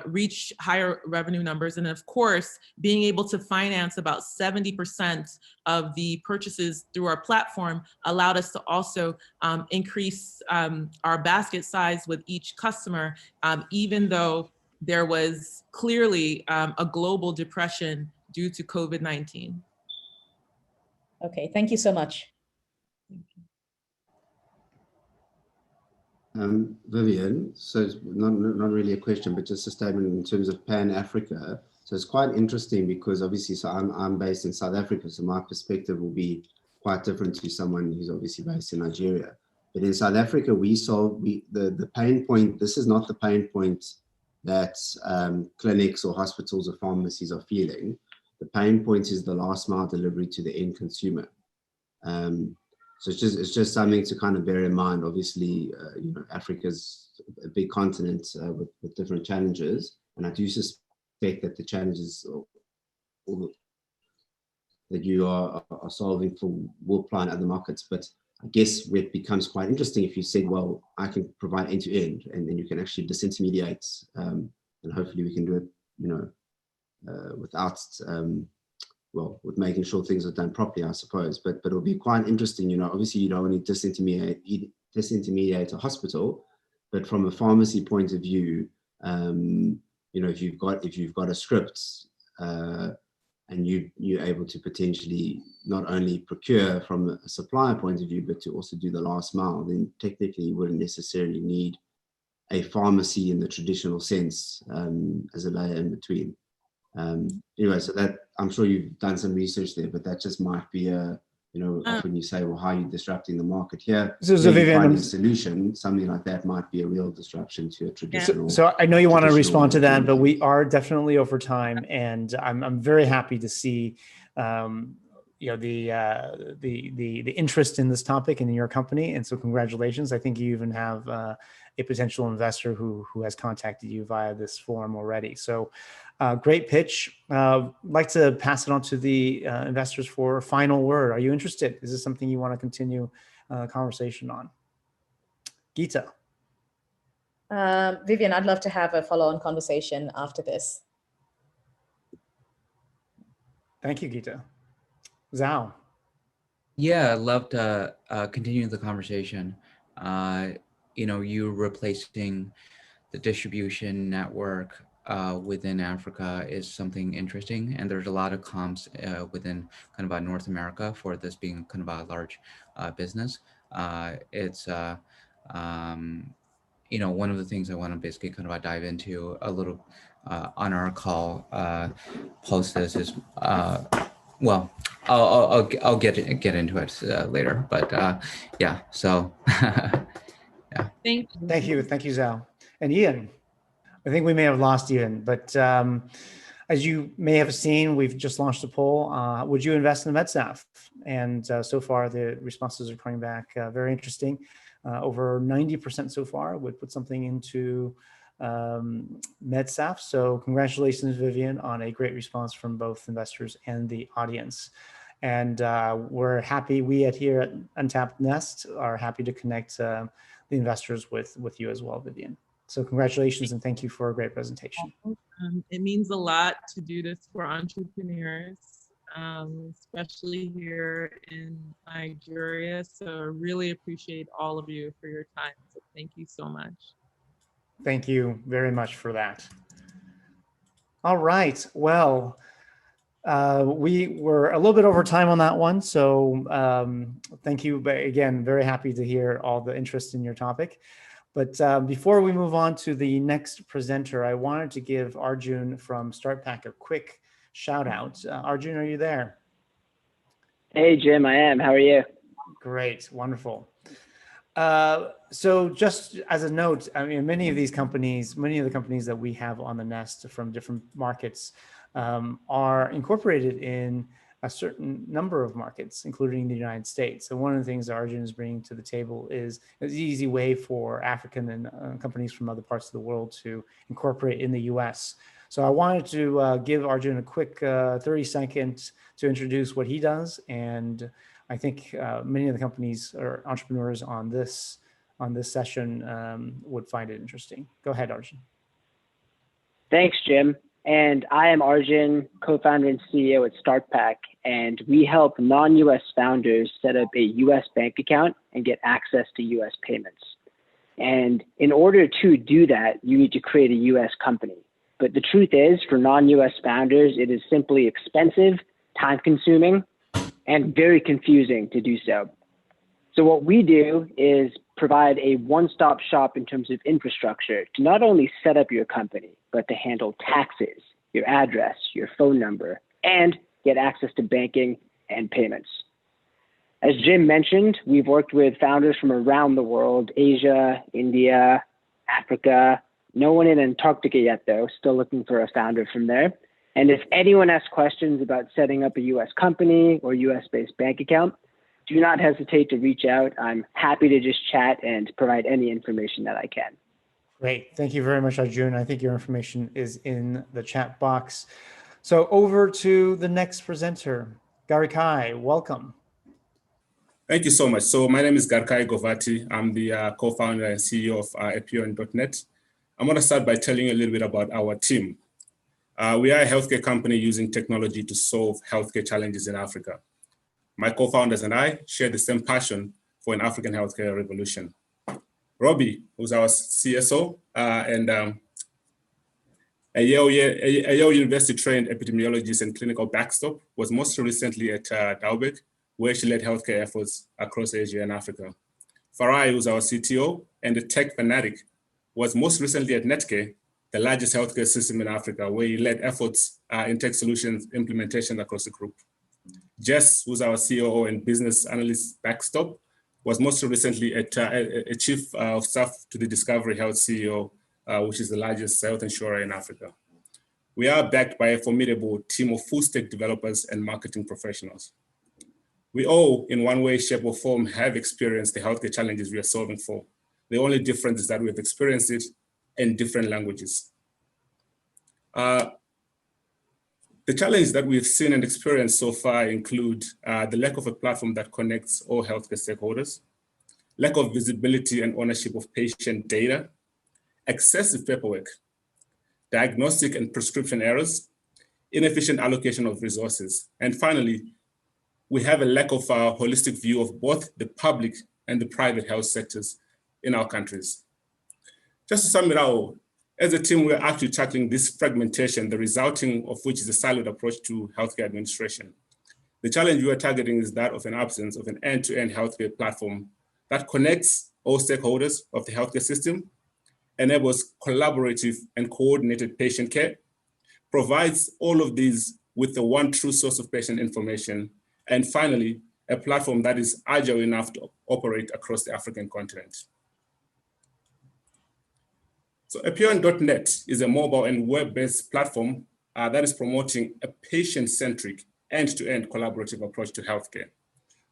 reach higher revenue numbers. And of course, being able to finance about 70% of the purchases through our platform allowed us to also increase our basket size with each customer, even though there was clearly a global depression due to COVID-19. Okay, thank you so much. Vivian, so it's not really a question, but just a statement in terms of Pan-Africa. So it's quite interesting, because obviously, so I'm based in South Africa, so my perspective will be quite different to someone who's obviously based in Nigeria. But in South Africa, the pain point, this is not the pain point that clinics or hospitals or pharmacies are feeling. The pain point is the last mile delivery to the end consumer. So it's just something to kind of bear in mind. Obviously, Africa's a big continent with different challenges, and I do suspect that the challenges that you are solving will apply in other markets. But I guess where it becomes quite interesting, if you said, well, I can provide end to end, and then you can actually disintermediate, and hopefully we can do it, without, with making sure things are done properly, I suppose. But it'll be quite interesting, obviously you don't want to disintermediate a hospital, but from a pharmacy point of view, if you've got a script, and you're able to potentially not only procure from a supplier point of view, but to also do the last mile, then technically you wouldn't necessarily need a pharmacy in the traditional sense, as a layer in between. Anyway, so that, I'm sure you've done some research there, but that just might be often you say, well, how are you disrupting the market here? So Vivian, finding a solution, something like that might be a real disruption to a traditional. So I know you want to respond to that, but we are definitely over time, and I'm very happy to see the interest in this topic and in your company, and so congratulations. I think you even have a potential investor who has contacted you via this forum already. So great pitch. I'd like to pass it on to the investors for a final word. Are you interested? Is this something you want to continue conversation on? Geeta. Vivian, I'd love to have a follow-on conversation after this. Thank you, Geeta. Zhao. Yeah, I'd love to continue the conversation. You replacing the distribution network within Africa is something interesting, and there's a lot of comps within kind of North America for this being kind of a large business. It's you know, one of the things I want to basically kind of dive into a little on our call post this is well, I'll get into it later, but yeah. So yeah. Thank you. Thank you, Zal. And Ian, I think we may have lost Ian, but as you may have seen, we've just launched a poll. Would you invest in Medsaf? And so far, the responses are coming back very interesting. Over 90% so far would put something into Medsaf. So congratulations, Vivian, on a great response from both investors and the audience. And we're happy, we here at Untapped Nest are happy to connect the investors with you as well, Vivian. So congratulations and thank you for a great presentation. It means a lot to do this for entrepreneurs, especially here in Nigeria. So I really appreciate all of you for your time. So thank you so much. Thank you very much for that. All right, well, we were a little bit over time on that one. So thank you again, very happy to hear all the interest in your topic. But before we move on to the next presenter, I wanted to give Arjun from StartPack a quick shout out. Arjun, are you there? Hey, Jim, I am. How are you? Great, wonderful. So just as a note, I mean, many of the companies that we have on the Nest from different markets are incorporated in a certain number of markets, including the United States. So one of the things that Arjun is bringing to the table is an easy way for African and companies from other parts of the world to incorporate in the US. So I wanted to give Arjun a quick 30-second to introduce what he does. And I think many of the companies or entrepreneurs on this session would find it interesting. Go ahead, Arjun. Thanks, Jim. And I am Arjun, co-founder and CEO at StartPack, and we help non-US founders set up a US bank account and get access to US payments. And in order to do that, you need to create a US company. But the truth is, for non-US founders, it is simply expensive, time-consuming, and very confusing to do so. So what we do is provide a one-stop shop in terms of infrastructure to not only set up your company, but to handle taxes, your address, your phone number, and get access to banking and payments. As Jim mentioned, we've worked with founders from around the world, Asia, India, Africa. No one in Antarctica yet, though, still looking for a founder from there. And if anyone has questions about setting up a US company or US-based bank account, do not hesitate to reach out. I'm happy to just chat and provide any information that I can. Great. Thank you very much, Arjun. I think your information is in the chat box. So over to the next presenter, Garikai, welcome. Thank you so much. So my name is Garikai Govati. I'm the co-founder and CEO of Epione.net. I'm going to start by telling you a little bit about our team. We are a healthcare company using technology to solve healthcare challenges in Africa. My co-founders and I share the same passion for an African healthcare revolution. Robbie, who's our CSO and a Yale University-trained epidemiologist and clinical backstop, was most recently at Dauberg, where she led healthcare efforts across Asia and Africa. Farai, who's our CTO and a tech fanatic, was most recently at Netcare, the largest healthcare system in Africa, where he led efforts in tech solutions implementation across the group. Jess, who's our COO and business analyst backstop, was most recently a chief of staff to the Discovery Health CEO, which is the largest health insurer in Africa. We are backed by a formidable team of full stack developers and marketing professionals. We all, in one way, shape, or form, have experienced the healthcare challenges we are solving for. The only difference is that we've experienced it in different languages. The challenges that we've seen and experienced so far include the lack of a platform that connects all healthcare stakeholders, lack of visibility and ownership of patient data, excessive paperwork, diagnostic and prescription errors, inefficient allocation of resources, and finally, we have a lack of a holistic view of both the public and the private health sectors in our countries. Just to sum it out, As a team, we're actually tackling this fragmentation, the resulting of which is a siloed approach to healthcare administration. The challenge we are targeting is that of an absence of an end-to-end healthcare platform that connects all stakeholders of the healthcare system, enables collaborative and coordinated patient care, provides all of these with the one true source of patient information, and finally, a platform that is agile enough to operate across the African continent. So Epione.net is a mobile and web-based platform that is promoting a patient-centric, end-to-end collaborative approach to healthcare.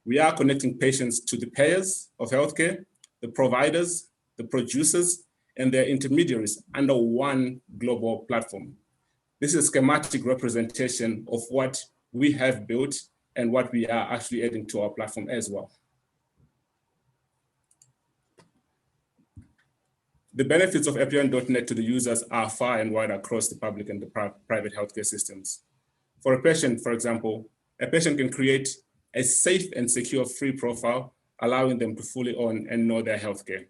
We are connecting patients to the payers of healthcare, the providers, the producers, and their intermediaries under one global platform. This is a schematic representation of what we have built and what we are actually adding to our platform as well. The benefits of Epione.net to the users are far and wide across the public and the private healthcare systems. For a patient, for example, a patient can create a safe and secure free profile, allowing them to fully own and know their healthcare.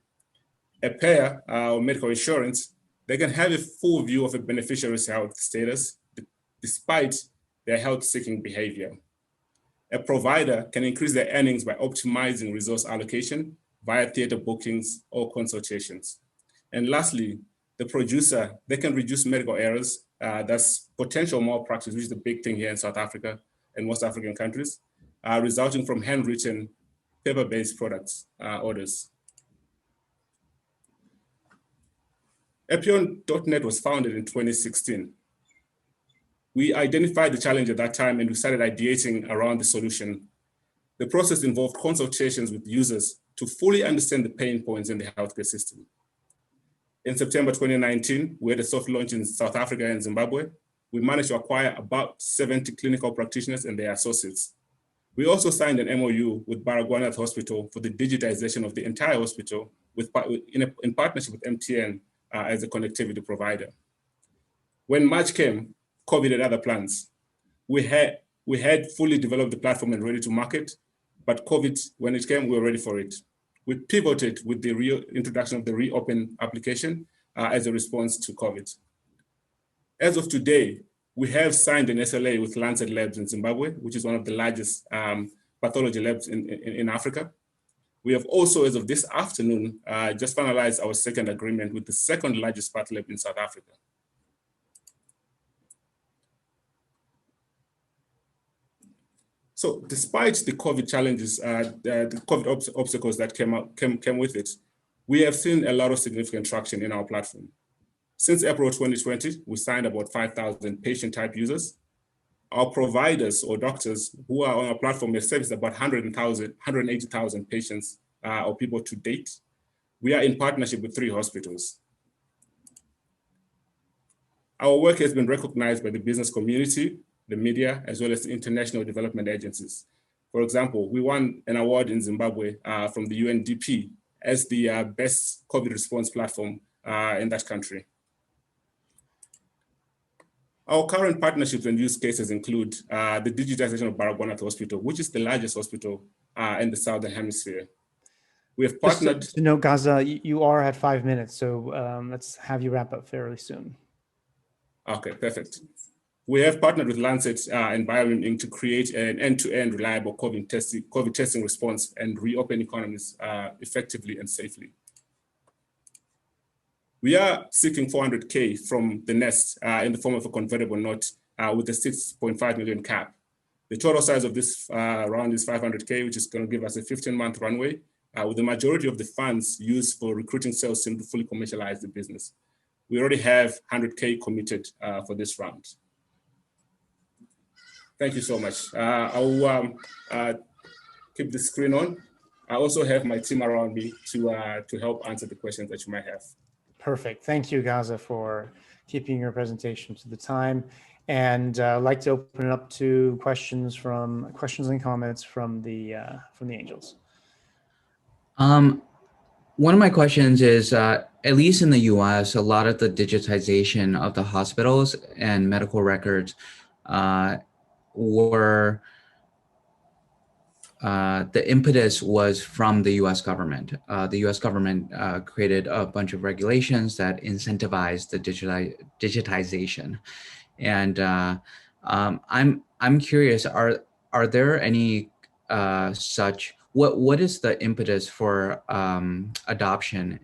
A payer or medical insurance, they can have a full view of a beneficiary's health status despite their health-seeking behavior. A provider can increase their earnings by optimizing resource allocation via theater bookings or consultations. And lastly, the producer, they can reduce medical errors. That's potential malpractice, which is the big thing here in South Africa and most African countries, resulting from handwritten, paper-based products orders. Epione.net was founded in 2016. We identified the challenge at that time and we started ideating around the solution. The process involved consultations with users to fully understand the pain points in the healthcare system. In September 2019, we had a soft launch in South Africa and Zimbabwe. We managed to acquire about 70 clinical practitioners and their associates. We also signed an MOU with Baragwanath Hospital for the digitization of the entire hospital in partnership with MTN as a connectivity provider. When March came, COVID had other plans. We had fully developed the platform and ready to market, but COVID, when it came, we were ready for it. We pivoted with the introduction of the Reopen application as a response to COVID. As of today, we have signed an SLA with Lancet Labs in Zimbabwe, which is one of the largest pathology labs in Africa. We have also, as of this afternoon, just finalized our second agreement with the second largest path lab in South Africa. So despite the COVID challenges, the COVID obstacles that came with it, we have seen a lot of significant traction in our platform. Since April 2020, we signed about 5,000 patient type users. Our providers or doctors who are on our platform have serviced about 180,000 patients or people to date. We are in partnership with 3 hospitals. Our work has been recognized by the business community, the media, as well as the international development agencies. For example, we won an award in Zimbabwe from the UNDP as the best COVID response platform in that country. Our current partnerships and use cases include the digitization of Baragwanath Hospital, which is the largest hospital in the Southern Hemisphere. We have partnered— Just to note, Gaza, you are at 5 minutes, so let's have you wrap up fairly soon. Okay, perfect. We have partnered with Lancet and Biorim Inc. to create an end-to-end reliable COVID testing response and reopen economies effectively and safely. We are seeking 400K from the Nest in the form of a convertible note with a 6.5 million cap. The total size of this round is 500K, which is going to give us a 15-month runway, with the majority of the funds used for recruiting sales team to fully commercialize the business. We already have 100K committed for this round. Thank you so much. I'll keep the screen on. I also have my team around me to help answer the questions that you might have. Perfect. Thank you, Gaza, for keeping your presentation to the time. And I'd like to open it up to questions and comments from the angels. One of my questions is, at least in the US, a lot of the digitization of the hospitals and medical records were the impetus was from the U.S. government. The U.S. government created a bunch of regulations that incentivized the digitization, and I'm curious: are there any such? What is the impetus for adoption?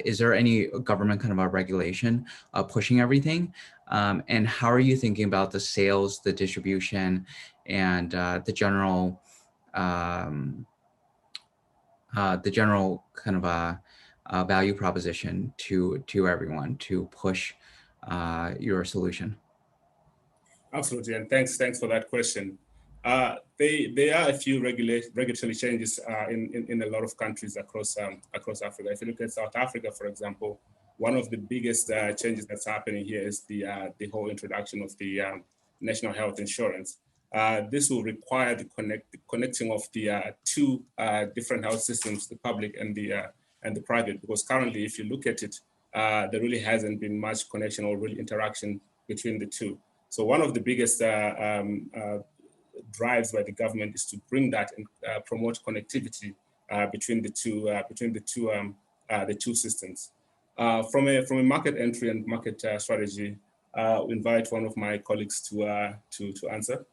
Is there any government kind of a regulation pushing everything? And how are you thinking about the sales, the distribution, and the general kind of a value proposition to everyone to push your solution? Absolutely, and thanks for that question. There are a few regulatory changes in a lot of countries across Africa. If you look at South Africa, for example, one of the biggest changes that's happening here is the whole introduction of the national health insurance. This will require the connecting of the two different health systems, the public and the private, because currently, if you look at it, there really hasn't been much connection or really interaction between the two. So one of the biggest drives by the government is to bring that and promote connectivity between the two systems. From a market entry and market strategy, we invite one of my colleagues to answer.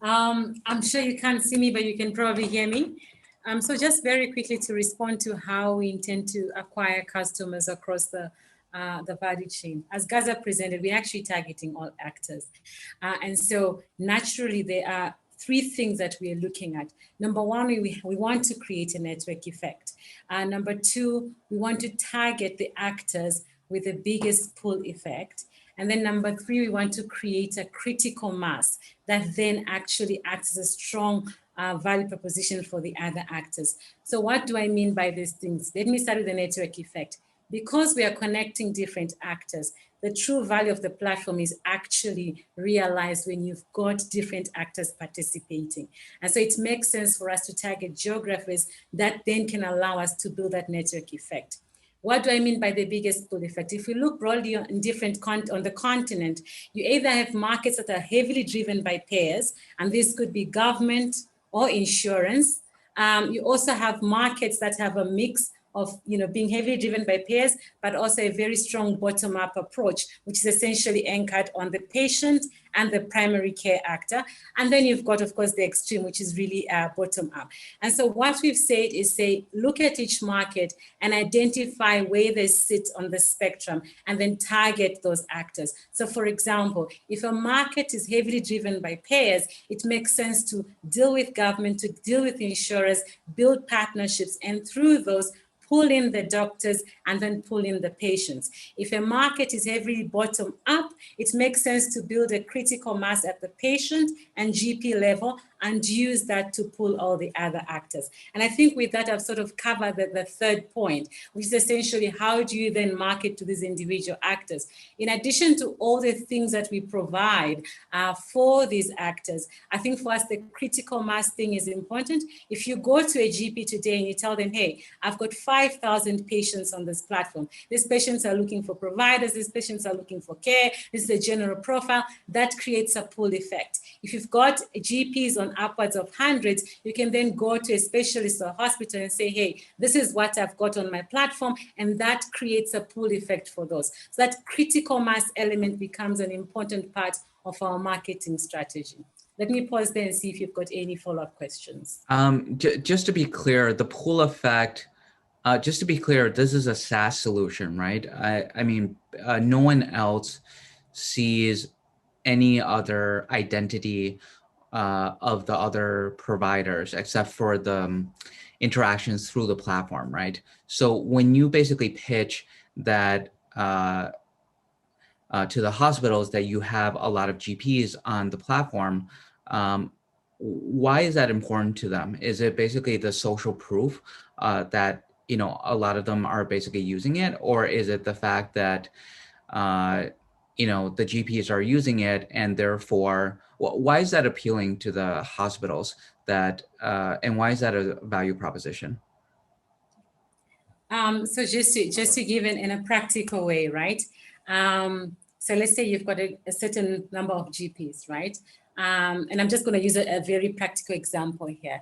I'm sure you can't see me, but you can probably hear me. So just very quickly to respond to how we intend to acquire customers across the value chain. As Gaza presented, we're actually targeting all actors. And so naturally, there are three things that we are looking at. Number one, we want to create a network effect. Number two, we want to target the actors with the biggest pull effect. And then number three, we want to create a critical mass that then actually acts as a strong value proposition for the other actors. So what do I mean by these things? Let me start with the network effect. Because we are connecting different actors, the true value of the platform is actually realized when you've got different actors participating. And so it makes sense for us to target geographies that then can allow us to build that network effect. What do I mean by the biggest pull effect? If you look broadly on on the continent, you either have markets that are heavily driven by payers, and this could be government or insurance. You also have markets that have a mix of being heavily driven by payers, but also a very strong bottom-up approach, which is essentially anchored on the patient and the primary care actor. And then you've got, of course, the extreme, which is really bottom-up. And so what we've said is look at each market and identify where they sit on the spectrum and then target those actors. So for example, if a market is heavily driven by payers, it makes sense to deal with government, to deal with insurers, build partnerships, and through those, pull in the doctors and then pull in the patients. If a market is heavily bottom up, it makes sense to build a critical mass at the patient and GP level and use that to pull all the other actors. And I think with that, I've sort of covered the third point, which is essentially how do you then market to these individual actors? In addition to all the things that we provide for these actors, I think for us, the critical mass thing is important. If you go to a GP today and you tell them, hey, I've got 5,000 patients on this platform. These patients are looking for providers. These patients are looking for care. This is a general profile. That creates a pull effect. If you've got GPs on upwards of hundreds, you can then go to a specialist or hospital and say, hey, this is what I've got on my platform. And that creates a pull effect for those. So that critical mass element becomes an important part of our marketing strategy. Let me pause there and see if you've got any follow-up questions. Just to be clear, the pull effect, just to be clear, this is a SaaS solution, right? I mean, no one else sees any other identity of the other providers except for the interactions through the platform, right? So when you basically pitch that to the hospitals that you have a lot of GPs on the platform, why is that important to them? Is it basically the social proof that a lot of them are basically using it, or is it the fact that the GPs are using it and therefore, why is that appealing to the hospitals and why is that a value proposition? So just to give it in a practical way, right? So let's say you've got a certain number of GPs, right? and I'm just going to use a very practical example here.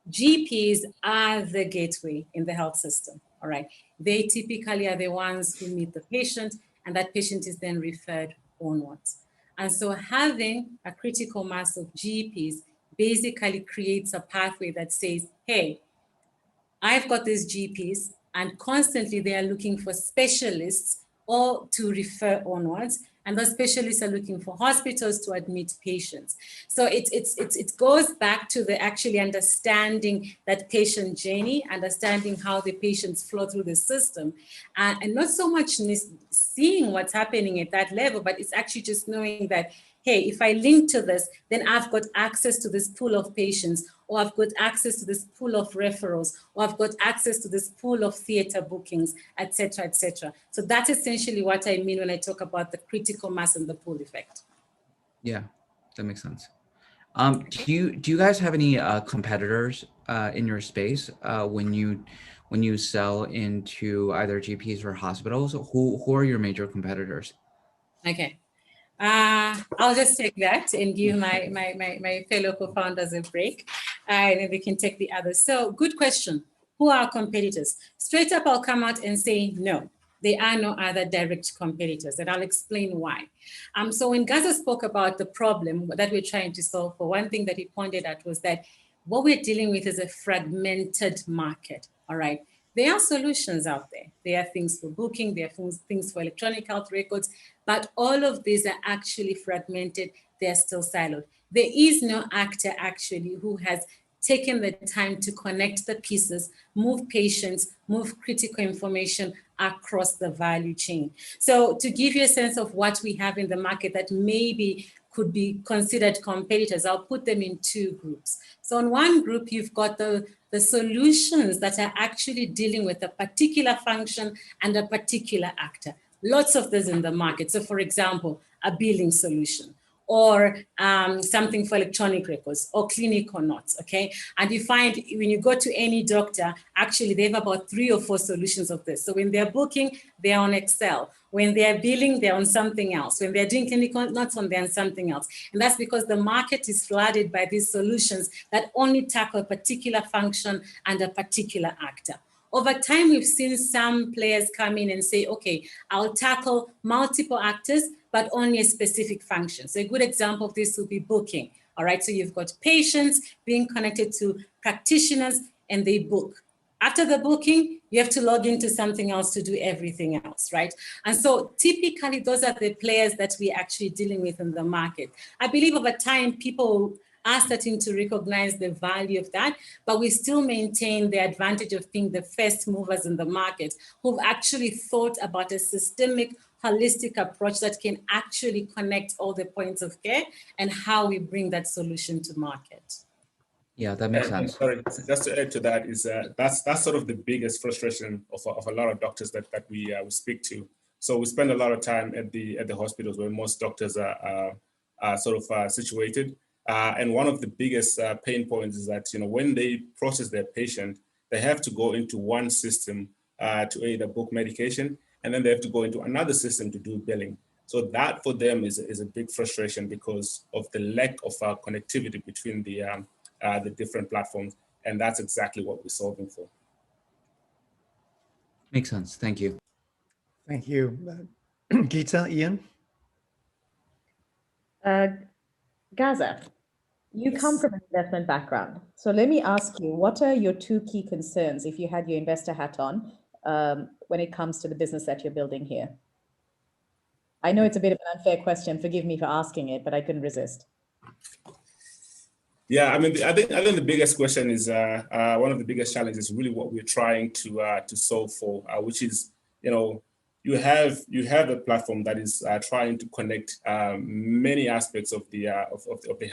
GPs are the gateway in the health system, all right? They typically are the ones who meet the patient, and that patient is then referred onwards. And so having a critical mass of GPs basically creates a pathway that says, hey, I've got these GPs, and constantly they are looking for specialists or to refer onwards. And those specialists are looking for hospitals to admit patients. So it goes back to the actually understanding that patient journey, understanding how the patients flow through the system, and not so much seeing what's happening at that level, but it's actually just knowing that, hey, if I link to this, then I've got access to this pool of patients, or I've got access to this pool of referrals, or I've got access to this pool of theater bookings, et cetera, et cetera. So that's essentially what I mean when I talk about the critical mass and the pool effect. Yeah, that makes sense. Do you guys have any competitors in your space when you sell into either GPs or hospitals? Who are your major competitors? Okay. I'll just take that and give my fellow co-founders a break, and then we can take the others. So good question. Who are our competitors? Straight up, I'll come out and say no. There are no other direct competitors, and I'll explain why. So when Gaza spoke about the problem that we're trying to solve for, one thing that he pointed at was that what we're dealing with is a fragmented market, all right? There are solutions out there. There are things for booking, there are things for electronic health records, but all of these are actually fragmented. They're still siloed. There is no actor actually who has taken the time to connect the pieces, move patients, move critical information across the value chain. So to give you a sense of what we have in the market that maybe could be considered competitors, I'll put them in two groups. So in one group, you've got the solutions that are actually dealing with a particular function and a particular actor. Lots of this in the market. So for example, a billing solution, or something for electronic records, or clinical notes, okay? And you find when you go to any doctor, actually they have about 3 or 4 solutions of this. So when they're booking, they're on Excel. When they're billing, they're on something else. When they're doing clinical notes, they're on something else. And that's because the market is flooded by these solutions that only tackle a particular function and a particular actor. Over time, we've seen some players come in and say, okay, I'll tackle multiple actors, but only a specific function. So a good example of this would be booking. All right, so you've got patients being connected to practitioners and they book. After the booking, you have to log into something else to do everything else, right? And so typically those are the players that we're actually dealing with in the market. I believe over time, people are starting to recognize the value of that, but we still maintain the advantage of being the first movers in the market who've actually thought about a systemic, holistic approach that can actually connect all the points of care and how we bring that solution to market. Yeah, that makes sense. Sorry, just to add to that is that's sort of the biggest frustration of a lot of doctors that we speak to. So we spend a lot of time at the hospitals where most doctors are sort of situated. And one of the biggest pain points is that, when they process their patient, they have to go into one system to either book medication, and then they have to go into another system to do billing. So that for them is a big frustration because of the lack of connectivity between the different platforms. And that's exactly what we're solving for. Makes sense. Thank you. Thank you. Geeta, Ian? Gaza, you come from an investment background. So let me ask you, what are your 2 key concerns if you had your investor hat on when it comes to the business that you're building here? I know it's a bit of an unfair question. Forgive me for asking it, but I couldn't resist. Yeah, I mean, I think the biggest question is one of the biggest challenges, really what we're trying to solve for, which is, you have a platform that is trying to connect many aspects of the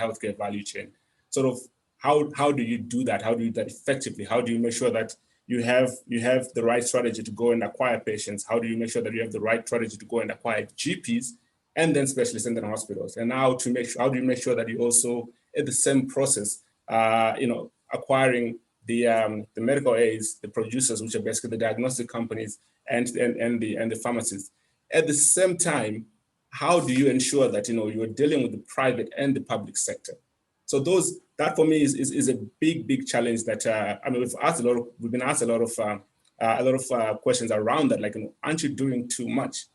healthcare value chain. Sort of how do you do that? How do you do that effectively? How do you make sure that you have the right strategy to go and acquire patients? How do you make sure that you have the right strategy to go and acquire GPs and then specialists and then hospitals? And how do you make sure that you also at the same process, acquiring the medical aids, the producers, which are basically the diagnostic companies, and the pharmacists. At the same time, how do you ensure that, you're dealing with the private and the public sector? So that for me is a big challenge that, we've been asked a lot of questions around that, like, aren't you doing too much?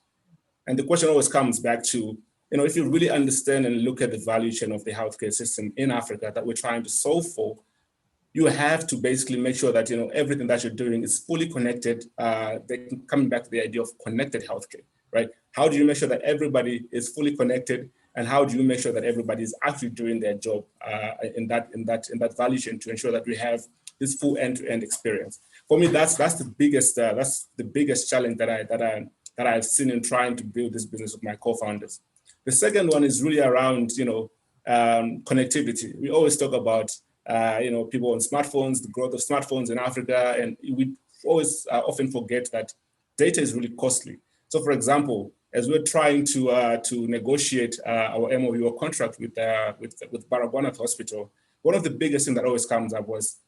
And the question always comes back to, if you really understand and look at the value chain of the healthcare system in Africa that we're trying to solve for, you have to basically make sure that, everything that you're doing is fully connected. Coming back to the idea of connected healthcare, right? How do you make sure that everybody is fully connected, and how do you make sure that everybody is actually doing their job in that value chain to ensure that we have this full end-to-end experience? For me, that's the biggest challenge that I've seen in trying to build this business with my co-founders. The second one is really around, connectivity. We always talk about, people on smartphones, the growth of smartphones in Africa, and we always often forget that data is really costly. So, for example, as we're trying to negotiate our MOU or contract with Baragwanath Hospital, one of the biggest things that always comes up was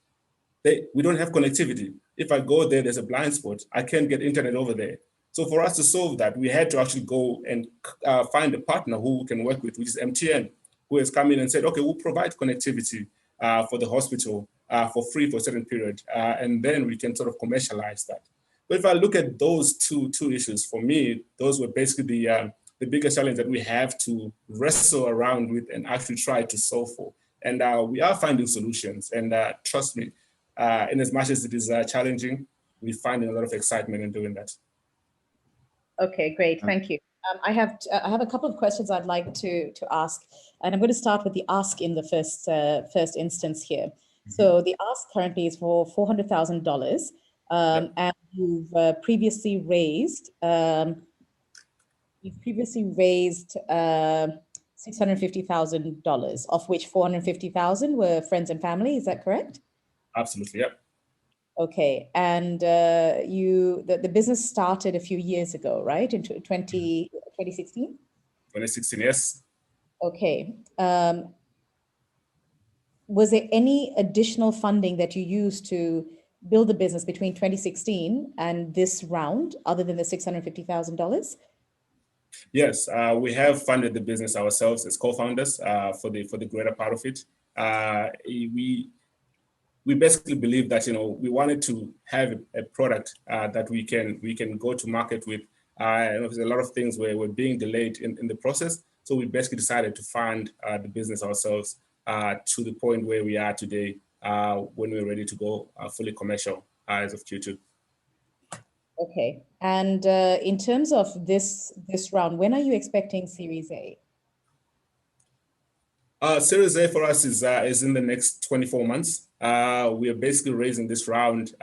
we don't have connectivity. If I go there, there's a blind spot. I can't get internet over there. So for us to solve that, we had to actually go and find a partner who we can work with, which is MTN, who has come in and said, okay, we'll provide connectivity for the hospital for free for a certain period, and then we can sort of commercialize that. But if I look at those two issues, for me, those were basically the biggest challenge that we have to wrestle around with and actually try to solve for. And we are finding solutions. And trust me, in as much as it is challenging, we're finding a lot of excitement in doing that. Okay, great. Thank you. I have a couple of questions I'd like to ask, and I'm going to start with the ask in the first instance here. Mm-hmm. So the ask currently is for $400,000, and you've previously raised $650,000, of which $450,000 were friends and family. Is that correct? Absolutely. Yeah. Okay, and the business started a few years ago, right? In 2016? 2016, yes. Okay. Was there any additional funding that you used to build the business between 2016 and this round, other than the $650,000? Yes, we have funded the business ourselves as co-founders for the greater part of it. We basically believe that, we wanted to have a product that we can go to market with. And there's a lot of things were being delayed in the process. So we basically decided to fund the business ourselves to the point where we are today when we're ready to go fully commercial as of Q2. Okay. And in terms of this round, when are you expecting Series A? Series A for us is in the next 24 months. We are basically raising this round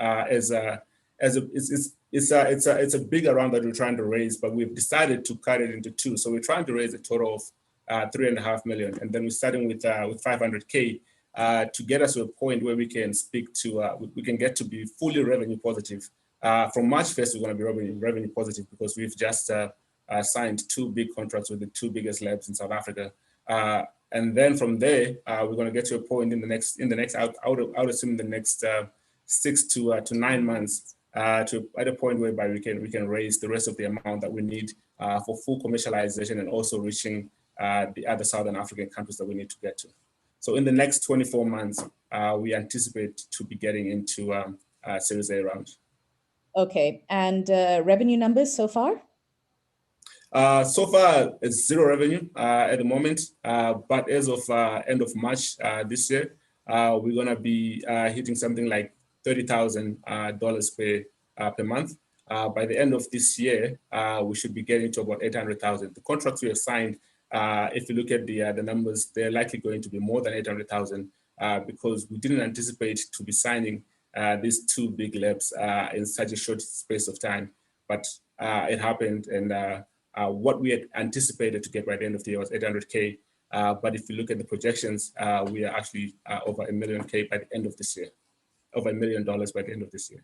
it's a bigger round that we're trying to raise, but we've decided to cut it into two. So we're trying to raise a total of $3.5 million, and then we're starting with $500K to get us to a point where we can we can get to be fully revenue positive. From March 1st, we're going to be revenue positive because we've just signed 2 big contracts with the 2 biggest labs in South Africa. And then from there, we're going to get to a point in the next, I would assume in the next 6 to 9 months at a point whereby we can raise the rest of the amount that we need for full commercialization and also reaching the other Southern African countries that we need to get to. So in the next 24 months, we anticipate to be getting into Series A round. Okay, and revenue numbers so far? So far, it's 0 revenue at the moment, but as of end of March this year, we're going to be hitting something like $30,000 per month. By the end of this year, we should be getting to about $800,000. The contracts we have signed, if you look at the numbers, they're likely going to be more than $800,000 because we didn't anticipate to be signing these 2 big labs in such a short space of time, but it happened, and what we had anticipated to get by the end of the year was $800K. But if you look at the projections, we are actually over $1 million by the end of this year, over $1 million by the end of this year.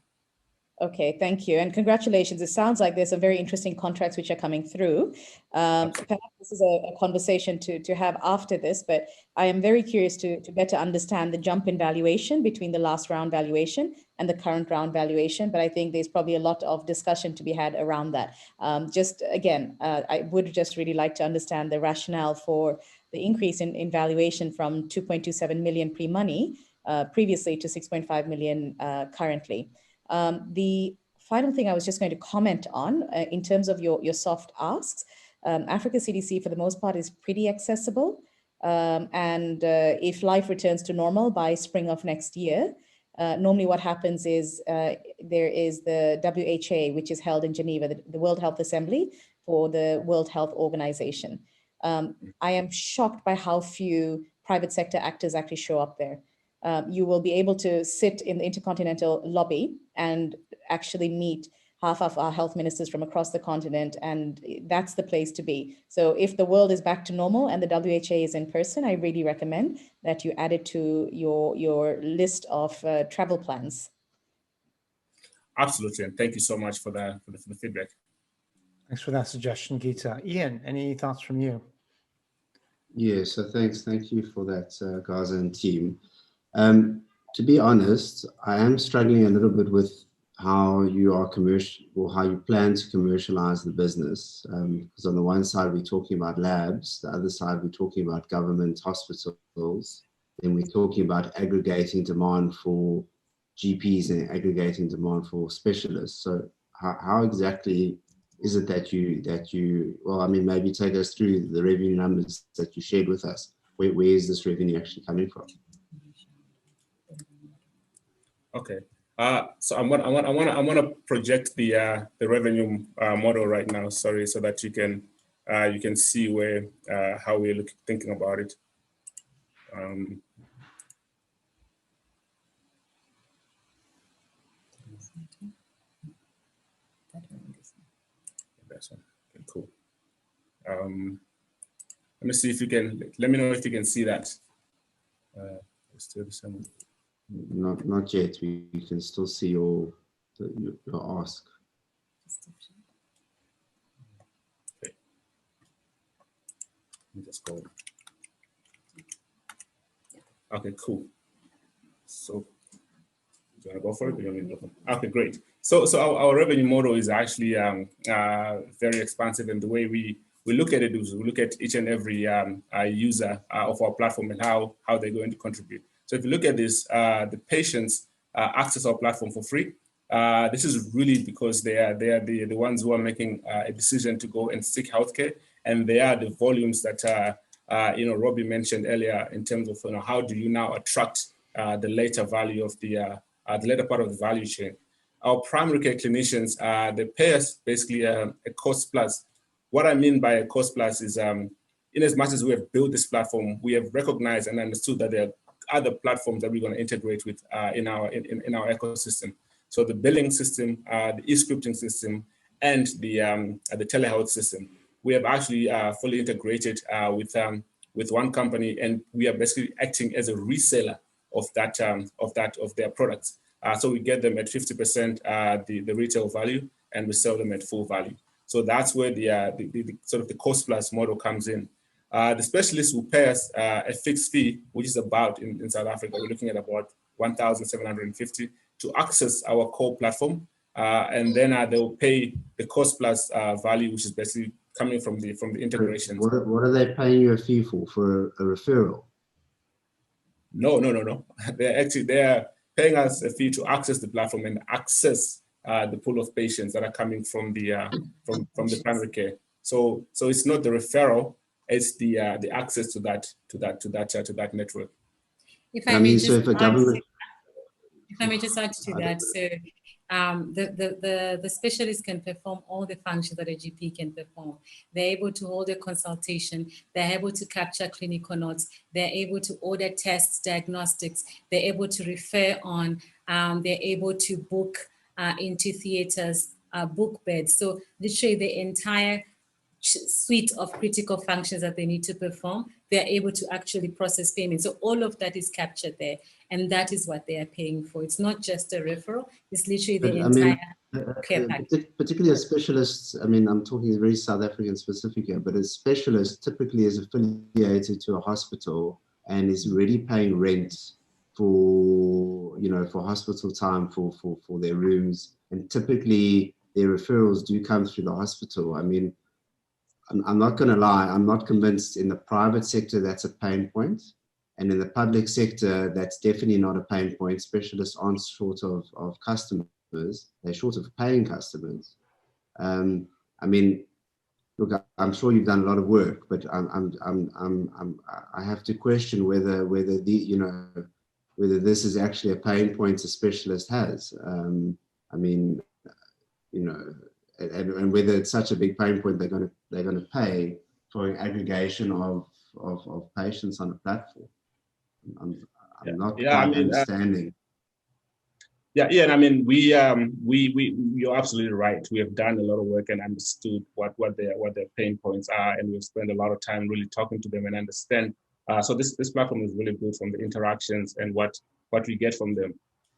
Okay, thank you. And congratulations. It sounds like there's some very interesting contracts which are coming through. Perhaps this is a conversation to have after this, but I am very curious to better understand the jump in valuation between the last round valuation and the current round valuation. But I think there's probably a lot of discussion to be had around that. Just again, I would just really like to understand the rationale for the increase in valuation from 2.27 million pre-money previously to 6.5 million currently. The final thing I was just going to comment on in terms of your soft asks, Africa CDC for the most part is pretty accessible. And if life returns to normal by spring of next year, normally what happens is there is the WHA, which is held in Geneva, the World Health Assembly for the World Health Organization. I am shocked by how few private sector actors actually show up there. You will be able to sit in the Intercontinental lobby and actually meet half of our health ministers from across the continent, and that's the place to be. So if the world is back to normal and the WHA is in person, I really recommend that you add it to your list of travel plans. Absolutely, and thank you so much for the feedback. Thanks for that suggestion, Geeta. Ian, any thoughts from you? Yeah, so thank you for that, Gaza and team. To be honest, I am struggling a little bit with how you are commercial, or how you plan to commercialize the business. Because on the one side, we're talking about labs, the other side, we're talking about government hospitals, then we're talking about aggregating demand for GPs and aggregating demand for specialists. So how exactly is it that you, well, I mean, maybe take us through the revenue numbers that you shared with us. Where is this revenue actually coming from? Okay, so I want to project the revenue model right now. Sorry, so that you can see where how we're thinking about it. That's one. Okay, cool. Let me see if you can. Let me know if you can see that. Still the same. Not yet. We can still see your ask. Okay. Let me just go. Okay, cool. So, do you want to go for it? Or you want me to go for it? Okay, great. So our revenue model is actually very expansive, and the way we look at it is we look at each and every user of our platform and how they're going to contribute. So if you look at this, the patients access our platform for free. This is really because they are the ones who are making a decision to go and seek healthcare, and they are the volumes that Robbie mentioned earlier in terms of how do you now attract the later value of the later part of the value chain. Our primary care clinicians, they pay us basically a cost plus. What I mean by a cost plus is, in as much as we have built this platform, we have recognized and understood that there are other platforms that we're going to integrate with in our ecosystem. So the billing system, the e-scripting system, and the telehealth system, we have actually fully integrated with one company, and we are basically acting as a reseller of their products. So we get them at 50% the retail value, and we sell them at full value. So that's where the sort of the cost plus model comes in. The specialists will pay us a fixed fee, which is about in South Africa, we're looking at about 1,750 to access our core platform, and then they'll pay the cost plus value, which is basically coming from the integration. What are they paying you a fee for a referral? No. They're paying us a fee to access the platform and access the pool of patients that are coming from the primary care. So it's not the referral, it's the access to that network. If I may just add to that, so the specialist can perform all the functions that a GP can perform. They're able to hold a consultation. They're able to capture clinical notes. They're able to order tests, diagnostics. They're able to refer on. They're able to book into theaters, book beds. So literally the entire suite of critical functions that they need to perform, they're able to actually process payment. So all of that is captured there, and that is what they are paying for. It's not just a referral, it's literally the entire care package. Particularly as specialists, I mean, I'm talking very South African specific here, but as specialists typically is affiliated to a hospital and is already paying rent for, you know, for hospital time, for their rooms, and typically their referrals do come through the hospital. I mean, I'm not going to lie, I'm not convinced in the private sector that's a pain point. And in the public sector, that's definitely not a pain point. Specialists aren't short of customers, they're short of paying customers. I mean, look, I'm sure you've done a lot of work, but I have to question whether this is actually a pain point a specialist has. I mean, you know, and whether it's such a big pain point they're going to pay for an aggregation of patients on a platform. I'm not quite understanding. And I mean, you're absolutely right. We have done a lot of work and understood what their pain points are, and we've spent a lot of time really talking to them and understand. So this platform is really good from the interactions and what we get from them.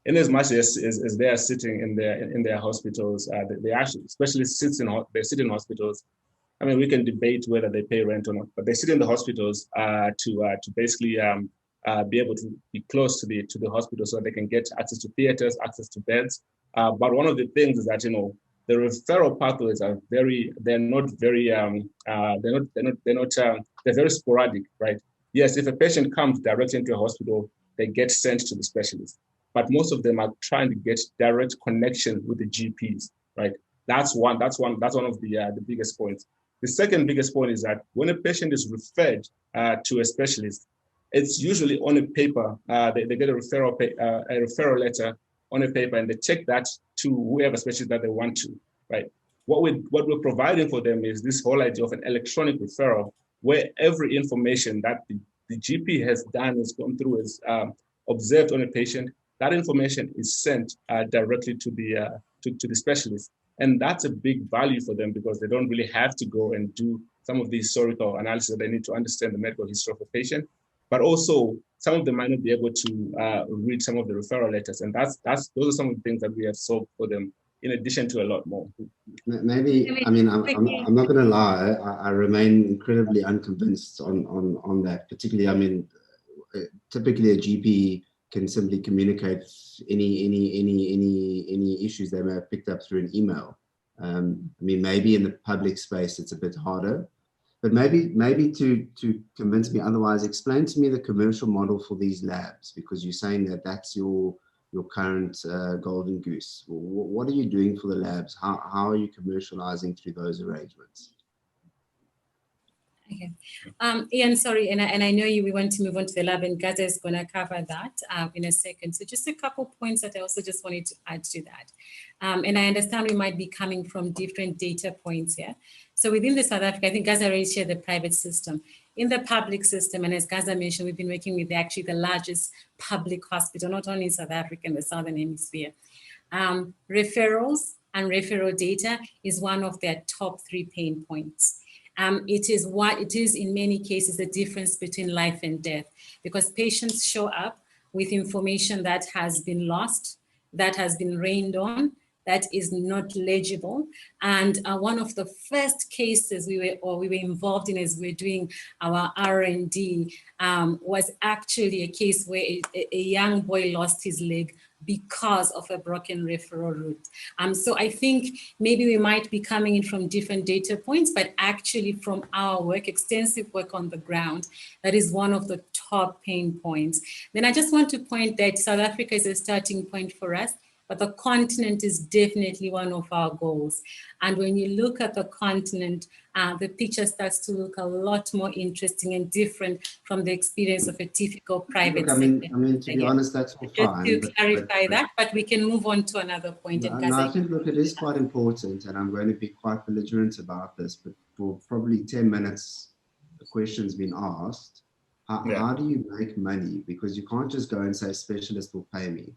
In as much as they are sitting in their hospitals, they actually, especially they sit in hospitals. I mean, we can debate whether they pay rent or not, but they sit in the hospitals to basically be able to be close to the hospital so they can get access to theaters, access to beds. But one of the things is that, you know, the referral pathways are they're very sporadic, right? Yes, if a patient comes directly into a hospital, they get sent to the specialist. But most of them are trying to get direct connection with the GPs, right? That's one of the biggest points. The second biggest point is that when a patient is referred to a specialist, it's usually on a paper. They get a referral letter on a paper, and they take that to whoever specialist that they want to, right? What we're providing for them is this whole idea of an electronic referral, where every information that the GP has done, has gone through, is observed on a patient. That information is sent directly to the specialist, and that's a big value for them because they don't really have to go and do some of the historical analysis that they need to understand the medical history of a patient. But also, some of them might not be able to read some of the referral letters, and those are some of the things that we have solved for them, in addition to a lot more. Maybe, I mean, I'm not going to lie, I remain incredibly unconvinced on that. Particularly, I mean, typically a GP can simply communicate any issues they may have picked up through an email. I mean, maybe in the public space it's a bit harder. But maybe to convince me otherwise, explain to me the commercial model for these labs, because you're saying that that's your current golden goose. What are you doing for the labs? How are you commercializing through those arrangements? Okay, Ian, sorry, and I know we want to move on to the lab, and Gaza is going to cover that in a second. So just a couple points that I also just wanted to add to that. And I understand we might be coming from different data points here. So within the South Africa, I think Gaza already shared the private system. In the public system, and as Gaza mentioned, we've been working with actually the largest public hospital, not only in South Africa, in the Southern Hemisphere. Referrals and referral data is one of their top 3 pain points. It is in many cases the difference between life and death, because patients show up with information that has been lost, that has been rained on, that is not legible. And one of the first cases we were involved in as we were doing our R&D was actually a case where a young boy lost his leg because of a broken referral route. So I think maybe we might be coming in from different data points, but actually from our work, extensive work on the ground, that is one of the top pain points. Then I just want to point that South Africa is a starting point for us, but the continent is definitely one of our goals. And when you look at the continent, the picture starts to look a lot more interesting and different from the experience of a typical private sector. I mean, to be honest, that's all fine. Just to clarify that, but we can move on to another point. No, I think, look, it is quite important, and I'm going to be quite belligerent about this, but for probably 10 minutes, the question's been asked. How do you make money? Because you can't just go and say, specialist will pay me.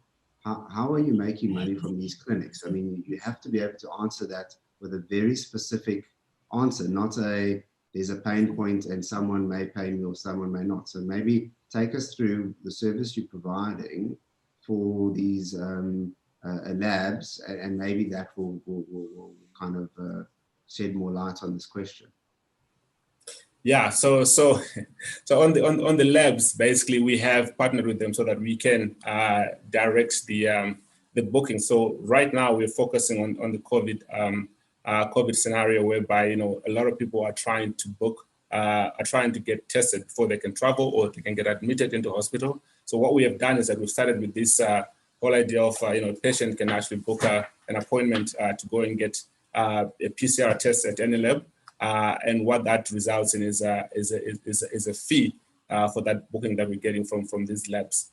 How are you making money from these clinics? I mean, you have to be able to answer that with a very specific answer, not there's a pain point and someone may pay me or someone may not. So maybe take us through the service you're providing for these labs, and maybe that will kind of shed more light on this question. Yeah, so on the labs, basically we have partnered with them so that we can direct the booking. So right now we're focusing on the COVID scenario, whereby a lot of people are trying to book, are trying to get tested before they can travel or they can get admitted into hospital. So what we have done is that we've started with this whole idea of a patient can actually book an appointment to go and get a PCR test at any lab. And what that results in is a fee for that booking that we're getting from these labs.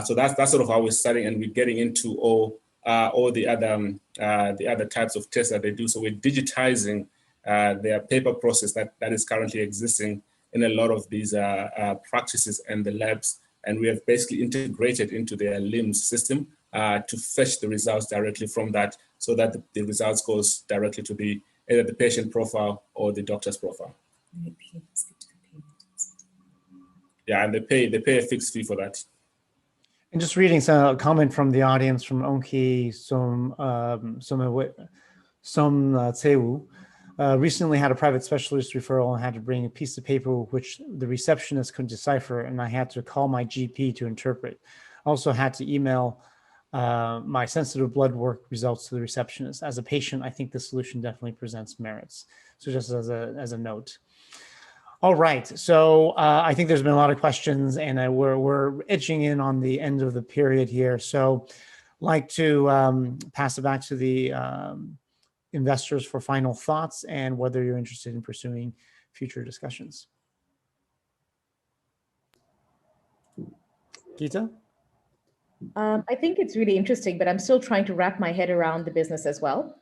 So that's sort of how we're starting, and we're getting into all the other types of tests that they do. So we're digitizing their paper process that is currently existing in a lot of these practices and the labs, and we have basically integrated into their LIMS system to fetch the results directly from that, so that the results goes directly to either the patient profile or the doctor's profile. Yeah, and they pay a fixed fee for that. And just reading some comment from the audience from Onki Tsewu, recently had a private specialist referral and had to bring a piece of paper which the receptionist couldn't decipher, and I had to call my GP to interpret. Also had to email my sensitive blood work results to the receptionist. As a patient, I think the solution definitely presents merits. So just as a note. All right, so I think there's been a lot of questions, and we're edging in on the end of the period here. So I'd like to pass it back to the investors for final thoughts and whether you're interested in pursuing future discussions. Geeta? I think it's really interesting, but I'm still trying to wrap my head around the business as well.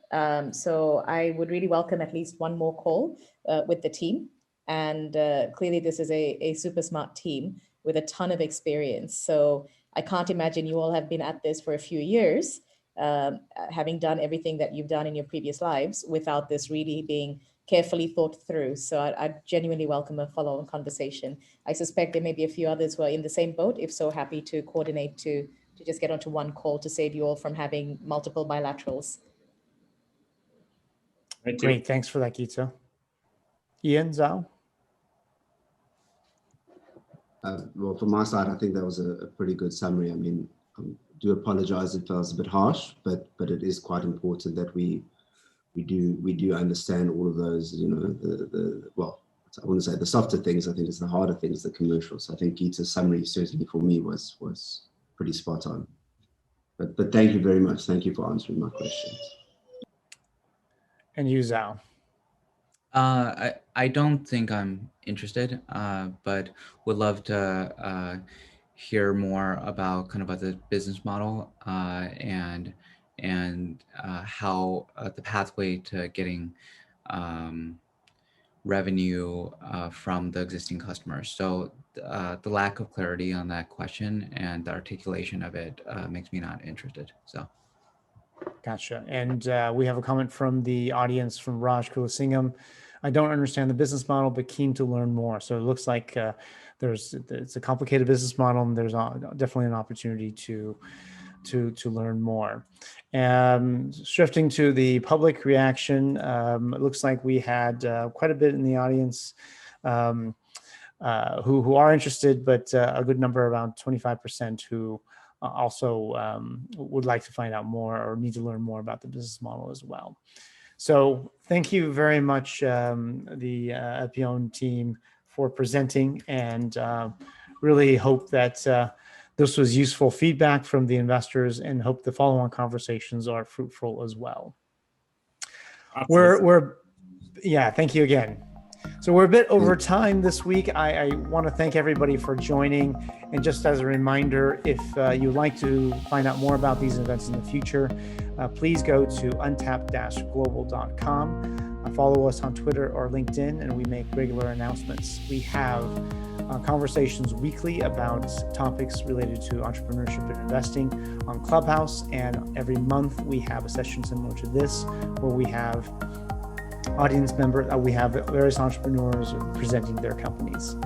So I would really welcome at least one more call with the team. And clearly this is a super smart team with a ton of experience. So I can't imagine you all have been at this for a few years, having done everything that you've done in your previous lives without this really being carefully thought through. So I genuinely welcome a follow-on conversation. I suspect there may be a few others who are in the same boat. If so, happy to coordinate to just get onto one call to save you all from having multiple bilaterals. Great, thanks for that, Geeta. Ian, Zhao? Well, from my side, I think that was a pretty good summary. I mean, I do apologize if I was a bit harsh, but it is quite important that we do understand all of those, well, I wouldn't say the softer things. I think it's the harder things, the commercials. So I think Geeta's summary certainly for me was pretty spot on. But thank you very much. Thank you for answering my questions. And you, Zhao? I don't think I'm interested, but would love to hear more about the business model and how the pathway to getting revenue from the existing customers. So the lack of clarity on that question and the articulation of it makes me not interested. So. Gotcha. And we have a comment from the audience from Raj Kulasingham. I don't understand the business model, but keen to learn more. So it looks like it's a complicated business model, and there's definitely an opportunity to learn more. Shifting to the public reaction, it looks like we had quite a bit in the audience who are interested, but a good number, around 25%, who also would like to find out more or need to learn more about the business model as well. So thank you very much, the Epione team, for presenting, and really hope that this was useful feedback from the investors, and hope the follow-on conversations are fruitful as well. Yeah, thank you again. So we're a bit over time this week. I want to thank everybody for joining. And just as a reminder, if you'd like to find out more about these events in the future, please go to untapped-global.com. Follow us on Twitter or LinkedIn, and we make regular announcements. We have conversations weekly about topics related to entrepreneurship and investing on Clubhouse. And every month we have a session similar to this, where we have audience members. We have various entrepreneurs presenting their companies.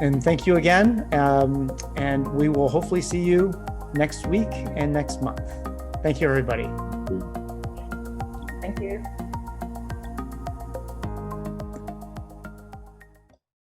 And thank you again. And we will hopefully see you next week and next month. Thank you, everybody. Thank you.